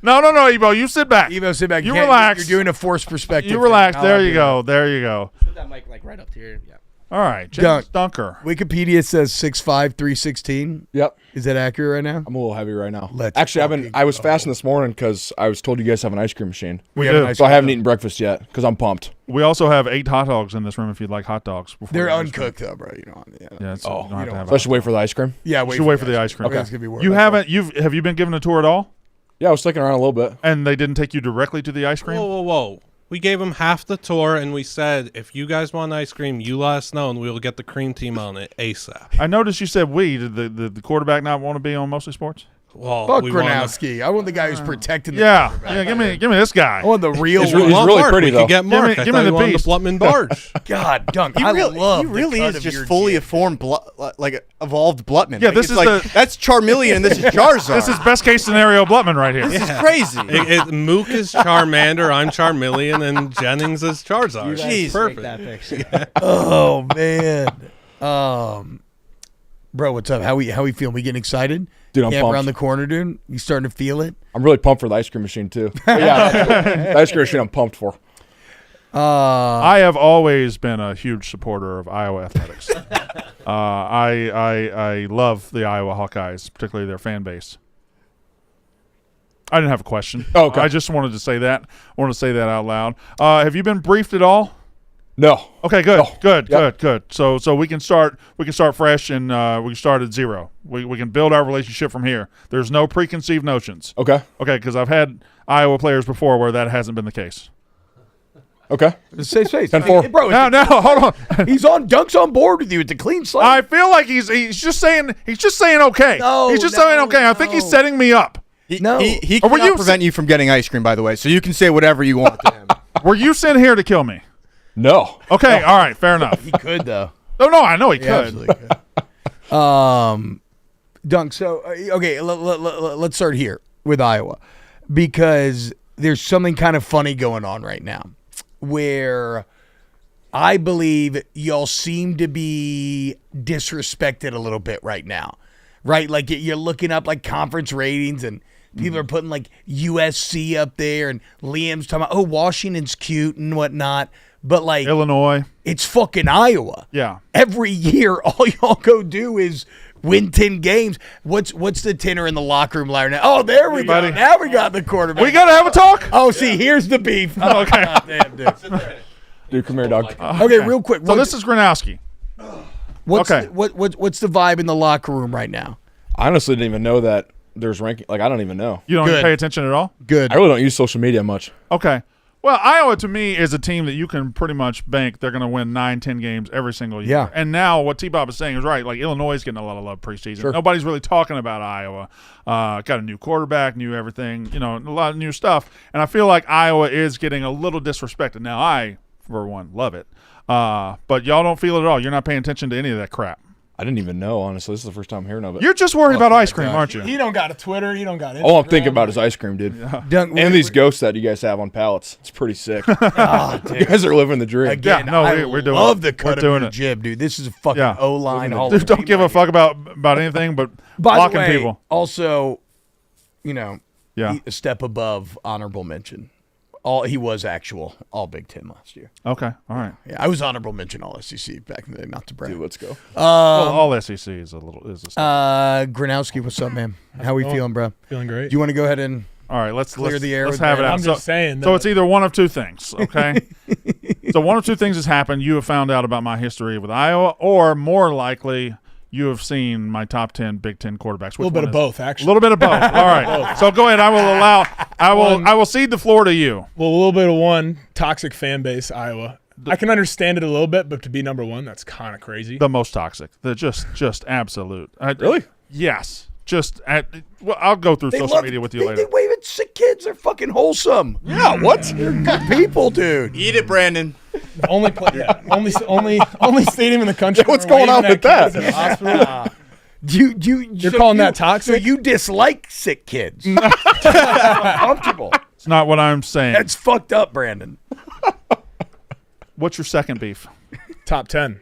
No, Evo, you sit back. Evo, sit back. You can't- relax. You're doing a forced perspective. You thing. relax. I There like you it. go. There you go. Put that mic like right up here. Yeah. All right, Dunk. James Dunker. Wikipedia says 6'5", 316. Yep. Is that accurate right now? I'm a little heavy right now. Let's Actually, I was fucking fasting this morning because I was told you guys have an ice cream machine. We have do. an ice So I cream haven't though. eaten breakfast yet because I'm pumped. We also have 8 hot dogs in this room if you'd like hot dogs. before They're the ice cream. uncooked though, bro. You know. Yeah, so you don't have to have So I should wait for the ice cream. Yeah, You should wait for the ice cream. Okay, it's gonna be worth You it. haven't. Have you been given a tour at all? Yeah, I was sticking around a little bit. And they didn't take you directly to the ice cream? Whoa. We gave him half the tour, and we said, if you guys want ice cream, you let us know, and we will get the cream team on it ASAP. I noticed you said we. Did the quarterback not want to be on Mostly Sports? Well, Fuck we want Gronowski. I want the guy who's protecting the Yeah. quarterback. Give me this guy. I want the real He's one. really pretty, we though. could get Mark. give me I thought the you wanted beast. the Blutman barge. God, Dunk. He I really, love he really the cut is of just your fully jib. a formed, like evolved Blutman. Yeah, Like, this it's is like, the- that's Charmeleon and this is Charizard. This is best case scenario Blutman right here. This is crazy. Mook is Charmander, I'm Charmeleon, and Jennings is Charizard. Jeez. Perfect. That picture. Oh man. Bro, what's up? How we feeling? We getting excited? Dude, I'm Camp pumped. around the corner, dude. You starting to feel it? I'm really pumped for the ice cream machine, too. But yeah, the ice cream machine I'm pumped for. I have always been a huge supporter of Iowa athletics. I love the Iowa Hawkeyes, particularly their fan base. I didn't have a question. Oh, okay. I just wanted to say that. I wanted to say that out loud. Have you been briefed at all? No. Okay, good, Oh, good. So we can start fresh and we can start at zero. We can build our relationship from here. There's no preconceived notions. Okay. Okay, because I've had Iowa players before where that hasn't been the case. Okay. Safe space. 10-4. Bro, No, hold on. he's on Dunk's on board with you. It's a clean slate. I feel like he's just saying okay. No, he's just no, saying okay. I think he's no. setting me up. No. He Or were cannot you prevent you from getting ice cream, by the way, so you can say whatever you want to him. Were you sent here to kill me? No. Okay, all right, fair enough. He could though. No, I know he He could. absolutely could. Dunk. So okay, let's start here with Iowa because there's something kind of funny going on right now, where I believe y'all seem to be disrespected a little bit right now, right? Like you're looking up like conference ratings and people are putting like USC up there and Liam's talking about, oh, Washington's cute and whatnot. But like Illinois. it's fucking Iowa. Yeah. Every year, all y'all go do is win 10 games. What's the tenor in the locker room louder now? Oh, there we Buddy. go. Now we got the quarterback. We got to have a talk? Oh, see, here's the beef. Okay. Damn, dude. Dude, come here, dog. Okay, real quick. So this is Gronowski. What's okay. What's the vibe in the locker room right now? I honestly didn't even know that there's ranking. Like, I don't even know. You don't Good. pay attention at all? Good. I really don't use social media much. Okay. Well, Iowa to me is a team that you can pretty much bank they're going to win 9-10 games every single year. Yeah. And now what T-Bob is saying is right. Like Illinois is getting a lot of love preseason. Sure. Nobody's really talking about Iowa. Got a new quarterback, new everything. You know, a lot of new stuff. And I feel like Iowa is getting a little disrespected. Now I, for one, love it. But y'all don't feel it at all. You're not paying attention to any of that crap. I didn't even know, honestly. This is the first time hearing of it. You're just worried about ice cream, aren't you? He don't got a Twitter. He don't got Instagram. All I'm thinking about is ice cream, dude. And these ghosts that you guys have on pallets. It's pretty sick. You guys are living the dream. Again, Yeah, no, I we're doing love it. the cut We're of doing your it. jib, dude. This is a fucking Yeah. O-line. Hall Dude, of don't Fame give a right fuck about anything but By the blocking way, people. also, you know, Yeah. a step above honorable mention. He was actual all Big Ten last year. Okay. All right. Yeah, I was honorable mention all SEC back in the day, not to brag. Dude, let's go. Well, all SEC is a Gronowski, what's up, man? How we feeling, bro? Feeling great. Do you want to go ahead and All right, let's clear the air Let's with have it Brandon? out. I'm just saying. So it's either one of two things, okay? So one of two things has happened. You have found out about my history with Iowa, or more likely, you have seen my top 10 Big Ten quarterbacks. a little bit of both, actually. A little bit of both. All right. So go ahead. I will cede the floor to you. Well, a little bit of one, toxic fan base, Iowa. I can understand it a little bit, but to be number one, that's kind of crazy. The most toxic. They're just absolute. Really? Yes. Well, I'll go through social media with you later. They wave at sick kids. They're fucking wholesome. Yeah, what? They're good people, dude. Eat it, Brandon. only stadium in the country. What's where we're going on waving with at kids that? at a hospital. You're calling that toxic? So you dislike sick kids? Comfortable. It's not what I'm saying. That's fucked up, Brandon. What's your second beef? Top 10.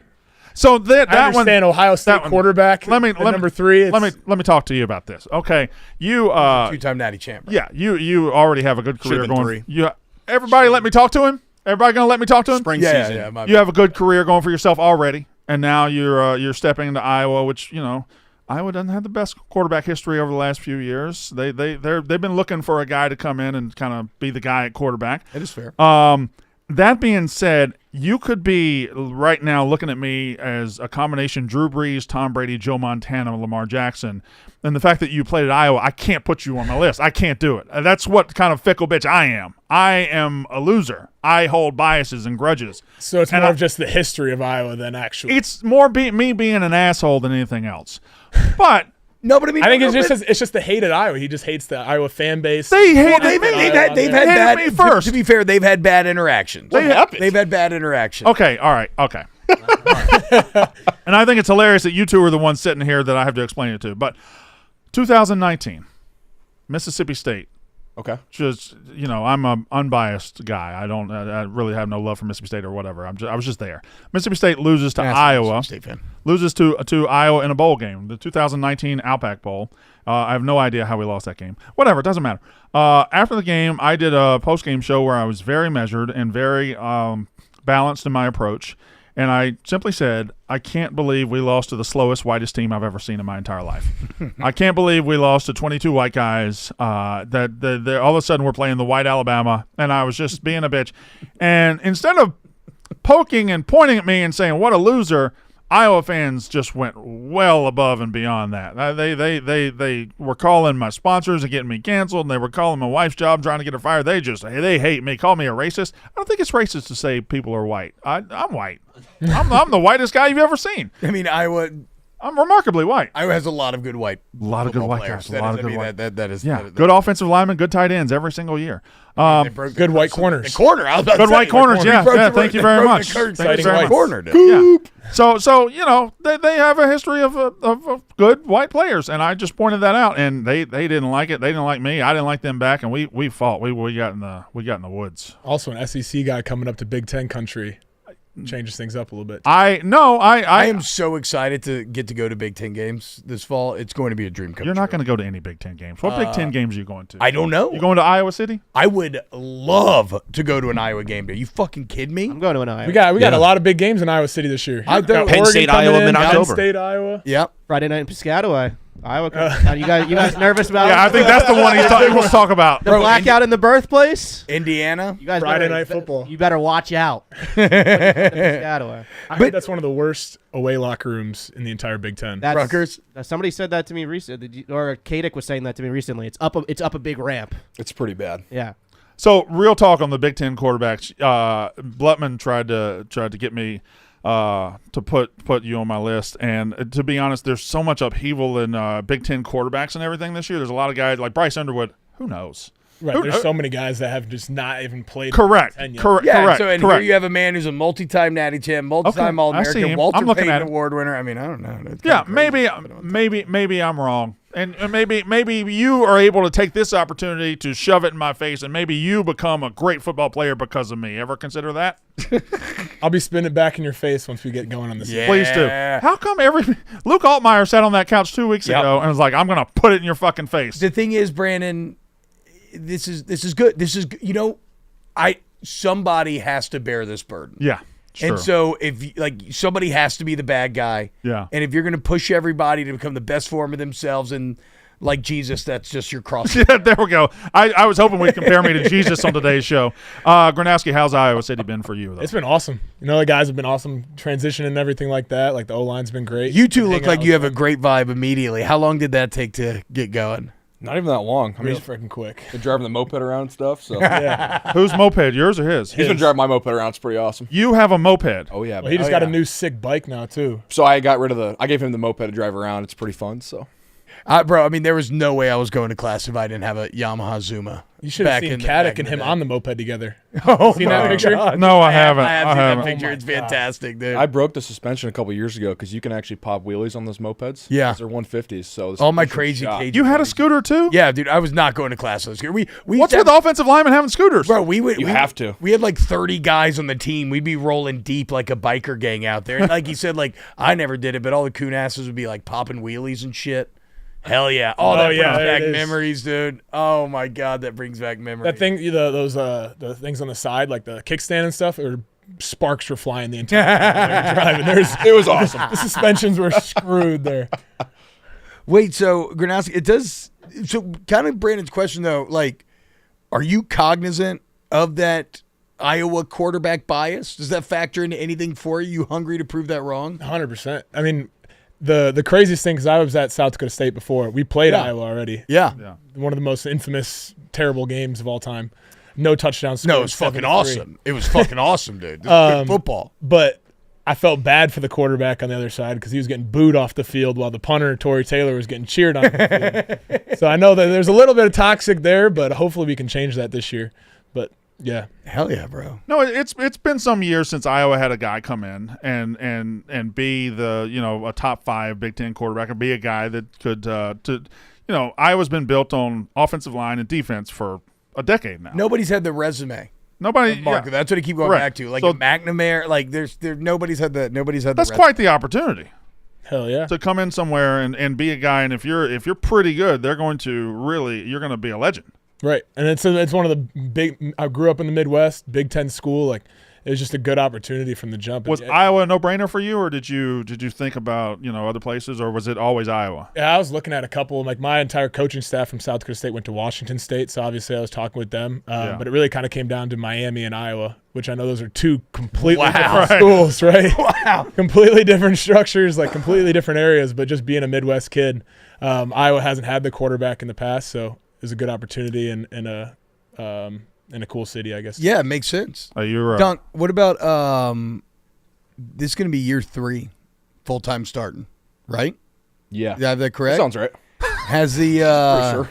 So that I understand one, Ohio State that one. quarterback. Let me at number 3. Let me talk to you about this. Okay, you Two-time natty champ. yeah, you already have a good career Should've been going. 3. Everybody, let me talk to him. Everybody gonna let me talk to him. Spring Yeah, season. yeah. My You have a good career going for yourself already, and now you're stepping into Iowa, which Iowa doesn't have the best quarterback history over the last few years. They've been looking for a guy to come in and kind of be the guy at quarterback. It is fair. That being said, you could be right now looking at me as a combination Drew Brees, Tom Brady, Joe Montana, Lamar Jackson. And the fact that you played at Iowa, I can't put you on my list. I can't do it. That's what kind of fickle bitch I am. I am a loser. I hold biases and grudges. So it's more of just the history of Iowa than actually. It's more me being an asshole than anything else. But No, but I mean, I think it's just the hate at Iowa. He just hates the Iowa fan base. they hate they've had They bad. hated me first. To be fair, they've had bad interactions. happened? They've had bad interactions. Okay, all right, okay. And I think it's hilarious that you two are the ones sitting here that I have to explain it to. But 2019, Mississippi State. Okay. Just I'm an unbiased guy. I really have no love for Mississippi State or whatever. I was just there. Mississippi State loses to Iowa. State fan. Loses to Iowa in a bowl game, the 2019 Outback Bowl. I have no idea how we lost that game. Whatever, it doesn't matter. After the game, I did a post-game show where I was very measured and very balanced in my approach. And I simply said, I can't believe we lost to the slowest, whitest team I've ever seen in my entire life. I can't believe we lost to 22 white guys. That all of a sudden we're playing the white Alabama, and I was just being a bitch. And instead of poking and pointing at me and saying, what a loser, Iowa fans just went well above and beyond that. They were calling my sponsors and getting me canceled, and they were calling my wife's job, trying to get her fired. They hate me, call me a racist. I don't think it's racist to say people are white. I'm white. I'm the whitest guy you've ever seen. I mean, Iowa I'm remarkably white. has a lot of good white. A lot of good white players. guys. A lot of good white. That is. Yeah, good offensive linemen, good tight ends every single year. Good white corners. The corner. I was about Good to say, white corners. the Yeah, corner. yeah. Thank you very much. Thank you Exciting very white much. Corner, dude. Yeah. So they have a history of good white players, and I just pointed that out, and they didn't like it. They didn't like me. I didn't like them back, and we fought. We got in the woods. Also, an SEC guy coming up to Big Ten country changes things up a little bit. I am so excited to get to go to Big Ten games this fall. It's going to be a dream come You're not true. going to go to any Big Ten games. What Big Ten games are you going to? I don't know. You going to Iowa City? I would love to go to an Iowa game day. You fucking kidding me? I'm going to an Iowa. We got a lot of big games in Iowa City this year. I Got Penn Oregon State, coming Iowa, in, mid-October. Penn State, Iowa. Yep. Friday night in Piscataway. Iowa. You guys nervous about? Yeah, I think that's the one he wants to talk about. The blackout in the birthplace, Indiana. You guys Friday night football. You better watch out. I think that's one of the worst away locker rooms in the entire Big Ten. Rutgers. Somebody said that to me recently, or Kadick was saying that to me recently. It's up a big ramp. It's pretty bad. Yeah. So real talk on the Big Ten quarterbacks. Blutman tried to get me to put you on my list, and to be honest, there's so much upheaval in Big Ten quarterbacks and everything this year. There's a lot of guys like Bryce Underwood. Who knows? Right, there's so many guys that have just not even played. Correct. Yeah, so here you have a man who's a multi-time Natty champ, multi-time All-American, Walter Payton Award winner. I mean, I don't know. Yeah, maybe I'm wrong, and maybe you are able to take this opportunity to shove it in my face, and maybe you become a great football player because of me. Ever consider that? I'll be spinning it back in your face once we get going on this. Yeah. Please do. How come Luke Altmaier sat on that couch 2 weeks ago and was like, "I'm gonna put it in your fucking face." The thing is, Brandon. This is good. This is, somebody has to bear this burden. Yeah. And so if somebody has to be the bad guy. Yeah. And if you're going to push everybody to become the best form of themselves and like Jesus, that's just your cross. Yeah, there we go. I was hoping we'd compare me to Jesus on today's show. Gronowski, how's Iowa City been for you, though? It's been awesome. The guys have been awesome transitioning and everything like that. Like the O-line's been great. You two look like you have a great vibe immediately. How long did that take to get going? Not even that long. I mean, it's freaking quick. Been driving the moped around and stuff. So yeah. Whose moped? Yours or his? He's been driving my moped around. It's pretty awesome. You have a moped. Oh yeah. Well, he just got a new sick bike now too. So I got rid of I gave him the moped to drive around. It's pretty fun. So. Bro, I mean, there was no way I was going to class if I didn't have a Yamaha Zuma. You should have seen Caddick and him on the moped together. Oh, seen that picture? God. No, I haven't. I have seen haven't. that picture. It's fantastic, dude. I broke the suspension a couple years ago because you can actually pop wheelies on those mopeds. Yeah. They're 150s. So all my crazy cages. You had a scooter too? Yeah, dude. I was not going to class on a scooter. What's with offensive linemen having scooters? Bro, You have to. We had like 30 guys on the team. We'd be rolling deep like a biker gang out there. And like he said, like I never did it, but all the coon asses would be like popping wheelies and shit. Hell yeah! Oh, that brings back memories, dude. Oh my god, that brings back memories. That thing, the things on the side, like the kickstand and stuff, or sparks were flying the entire time driving. It was awesome. The suspensions were screwed there. Wait, so Gronowski, it does. So kind of Brandon's question though, like, are you cognizant of that Iowa quarterback bias? Does that factor into anything for you? You hungry to prove that wrong? 100%. I mean. The craziest thing, because I was at South Dakota State before. We played Iowa already. Yeah. One of the most infamous, terrible games of all time. No touchdowns. No, it was fucking awesome. It was fucking awesome, dude. This was good football. But I felt bad for the quarterback on the other side because he was getting booed off the field while the punter, Torrey Taylor, was getting cheered on the field. So I know that there's a little bit of toxic there, but hopefully we can change that this year. But yeah. Hell yeah, bro. No, it's been some years since Iowa had a guy come in and be the a top 5 Big Ten quarterback and be a guy that could Iowa's been built on offensive line and defense for a decade now. Nobody's had the resume. Nobody. Mark, that's what I keep going back to. Like McNamara, like nobody's had the. That's quite the opportunity. Hell yeah. To come in somewhere and be a guy, and if you're pretty good, they're going to you're going to be a legend. Right, and it's one of the big. I grew up in the Midwest, Big Ten school. Like it was just a good opportunity from the jump. Was Iowa a no-brainer for you, or did you think about other places, or was it always Iowa? Yeah, I was looking at a couple. Like my entire coaching staff from South Dakota State went to Washington State, so obviously I was talking with them. But it really kind of came down to Miami and Iowa, which I know those are two completely different schools, right? Wow, completely different structures, like completely different areas. But just being a Midwest kid, Iowa hasn't had the quarterback in the past, so. Is a good opportunity in a cool city, I guess. Yeah, it makes sense. You're Dunk. What about this is going to be year 3, full time starting, right? Yeah, is that correct? That sounds right. Has the sure.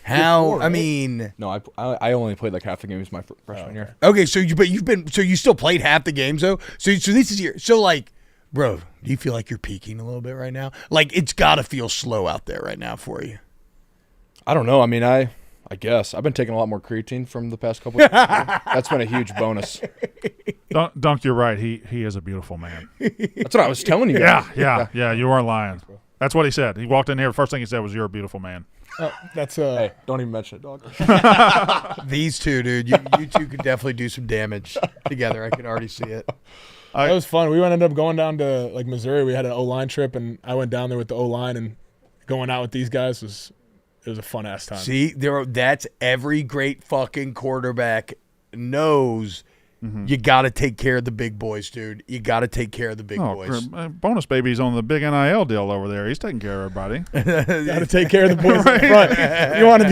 how? I mean, no, I only played like half the games my freshman year. Okay, so you still played half the games though. So this is like, bro, do you feel like you're peaking a little bit right now? Like it's got to feel slow out there right now for you. I don't know. I mean, I guess I've been taking a lot more creatine from the past couple of years. That's been a huge bonus. Dunk, you're right. He is a beautiful man. That's what I was telling you guys. Yeah. You weren't lying. That's what he said. He walked in here. The first thing he said was, "You're a beautiful man." That's Hey, don't even mention it, dog. These two, dude. You two could definitely do some damage together. I can already see it. That was fun. We ended up going down to like Missouri. We had an O-line trip, and I went down there with the O-line, and going out with these guys was a fun ass time. See, that's every great fucking quarterback knows. You got to take care of the big boys, dude. You got to take care of the big boys. Bonus baby's on the big NIL deal over there. He's taking care of everybody. Got to take care of the boys in front. You want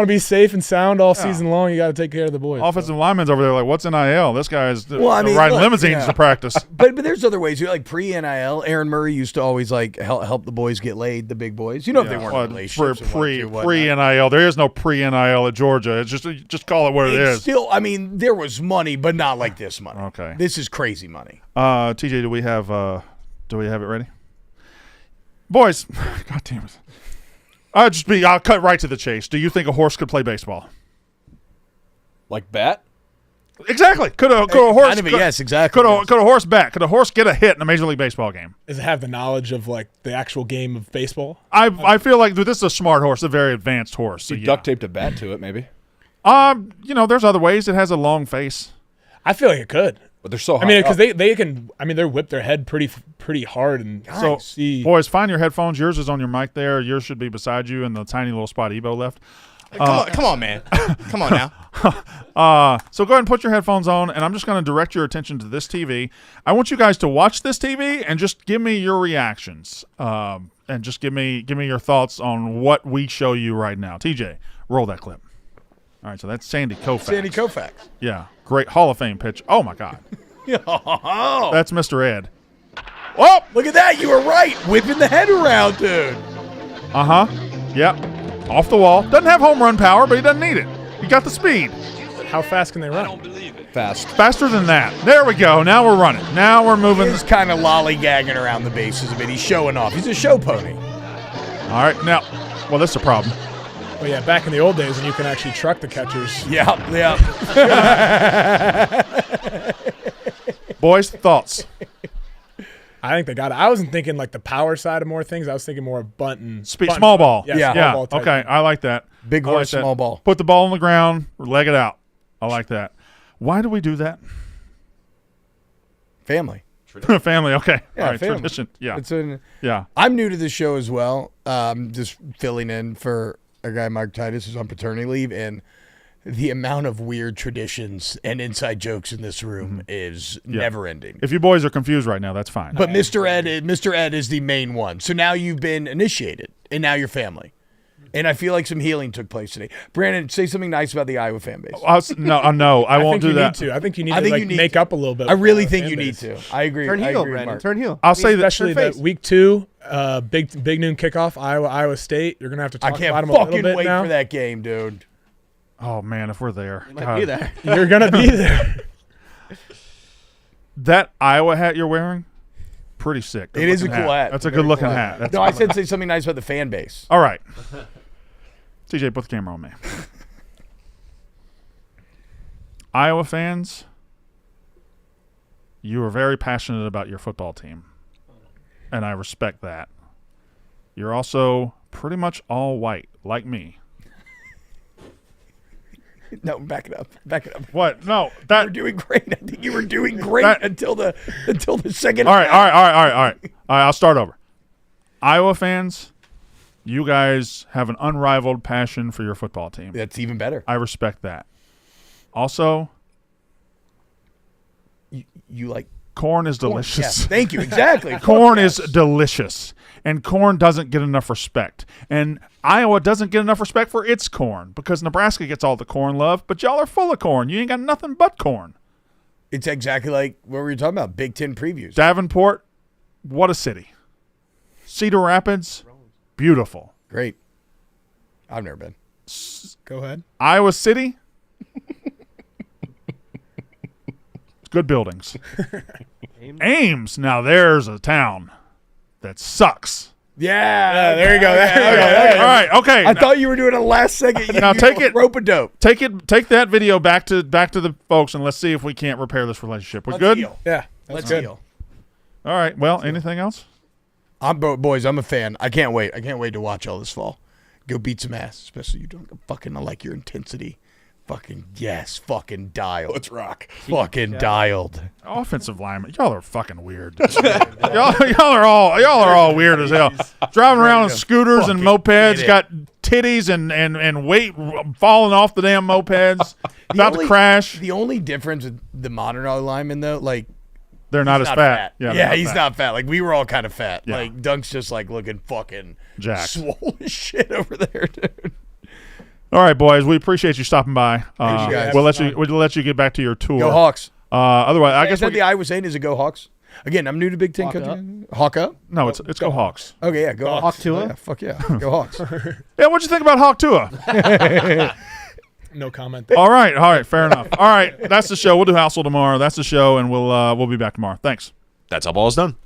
to be safe and sound all season long. You got to take care of the boys. Offensive linemen's over there like, what's NIL? This guy's riding look, limousines to practice. But there's other ways. Like pre-NIL, Aaron Murray used to always like help the boys get laid, the big boys. You know, if they weren't in relationships. Pre-NIL. There is no pre-NIL at Georgia. It's just call it what it is. Still, I mean, there was money, but not like this money. Okay. This is crazy money. TJ, do we have it ready? Boys, God damn it. I'll cut right to the chase. Do you think a horse could play baseball? Like bat? Exactly. Could a horse? Kind of yes, exactly. Could a horse bat? Could a horse get a hit in a Major League Baseball game? Does it have the knowledge of like the actual game of baseball? I feel like this is a smart horse, a very advanced horse. So duct taped a bat to it, maybe. There's other ways. It has a long face. I feel like it could. But they're so high. I mean, because they can. I mean, they whip their head pretty hard and boys, find your headphones. Yours is on your mic there. Yours should be beside you in the tiny little spot Evo left. Come on, man. Come on now. So go ahead and put your headphones on, and I'm just going to direct your attention to this TV. I want you guys to watch this TV and just give me your reactions, and just give me your thoughts on what we show you right now. TJ, roll that clip. All right, so that's Sandy Koufax. Sandy Koufax. Yeah, great Hall of Fame pitch. Oh my God, Oh, that's Mr. Ed. Oh, look at that! You were right, whipping the head around, dude. Yep. Off the wall. Doesn't have home run power, but he doesn't need it. He got the speed. How fast can they run? I don't believe it. Fast. Faster than that. There we go. Now we're running. Now we're moving. He's kind of lollygagging around the bases a bit. He's showing off. He's a show pony. All right. Now, well, this is a problem. Well, yeah, back in the old days when you can actually truck the catchers. Yeah. Boys, thoughts? I think they got it. I wasn't thinking like the power side of more things. I was thinking more of bunting. Small ball. Yeah. Small ball type Okay, thing. I like that. Big horse, that. small ball. Put the ball on the ground, leg it out. I like that. Why do we do that? Family. Family, okay. Yeah, all right, family. tradition. Yeah. Yeah. I'm new to this show as well. Just filling in for a guy, Mark Titus, who's on paternity leave, and the amount of weird traditions and inside jokes in this room is never ending. If you boys are confused right now, that's fine. But Mr. Ed is the main one. So now you've been initiated, and now you're family. And I feel like some healing took place today. Brandon, say something nice about the Iowa fan base. No, I won't do that. I think you need to make up a little bit. I really think you need to. I agree. Turn heel, agree, Brandon. Mark. Turn heel. I'll say that. Especially that week 2, big noon kickoff, Iowa State. You're gonna have to talk about them a little bit now. I can't fucking wait for that game, dude. Oh man, if we're there, You might be there. You're gonna be there. That Iowa hat you're wearing, pretty sick. It is a cool hat. That's a good looking hat. That's No, I said say something nice about the fan base. All right. TJ, put the camera on me. Iowa fans, you are very passionate about your football team, and I respect that. You're also pretty much all white, like me. No, back it up. Back it up. What? No, You were doing great. I think you were doing great until the second. All right. I'll start over. Iowa fans, you guys have an unrivaled passion for your football team. That's even better. I respect that. Also, you like corn is delicious. Yes, thank you. Exactly. Corn is delicious, and corn doesn't get enough respect. And Iowa doesn't get enough respect for its corn because Nebraska gets all the corn love, but y'all are full of corn. You ain't got nothing but corn. It's exactly like what we were talking about, Big Ten previews. Davenport, what a city. Cedar Rapids, beautiful. Great. I've never been. Go ahead. Iowa City, good buildings. Ames, now there's a town that sucks. Yeah, there you go. All right, okay. I thought you were doing a last second. Now take it. Rope a dope. Take that video back to the folks, and let's see if we can't repair this relationship. We're good. Deal. Yeah, Let's good. deal. All right. Well, anything else? Boys, I'm a fan. I can't wait. I can't wait to watch all this fall. Go beat some ass, especially you don't fucking. I like your intensity. Fucking yes. Fucking dialed. Let's rock. Fucking dialed. Offensive lineman, y'all are fucking weird. y'all are all weird as hell. Driving around on scooters and mopeds, got titties and weight falling off the damn mopeds, about to crash. The only difference with the modern linemen, though, like they're not as fat. Yeah, he's not fat. Like we were all kind of fat. Yeah. Like Dunk's just like looking fucking jacked, swole as shit over there, dude. All right, boys, we appreciate you stopping by. Thanks, you guys. We'll let you get back to your tour. Go Hawks. Otherwise, I guess what the I was saying is a go Hawks. Again, I'm new to Big Ten country. Hawk up? No, it's go Hawks. Okay, yeah, go Hawks. Hawk Tua? Oh, yeah, fuck yeah, go Hawks. Yeah, what'd you think about Hawk Tua? No comment. All right, fair enough. All right, that's the show. We'll do Housel tomorrow. That's the show, and we'll be back tomorrow. Thanks. That's how ball is done.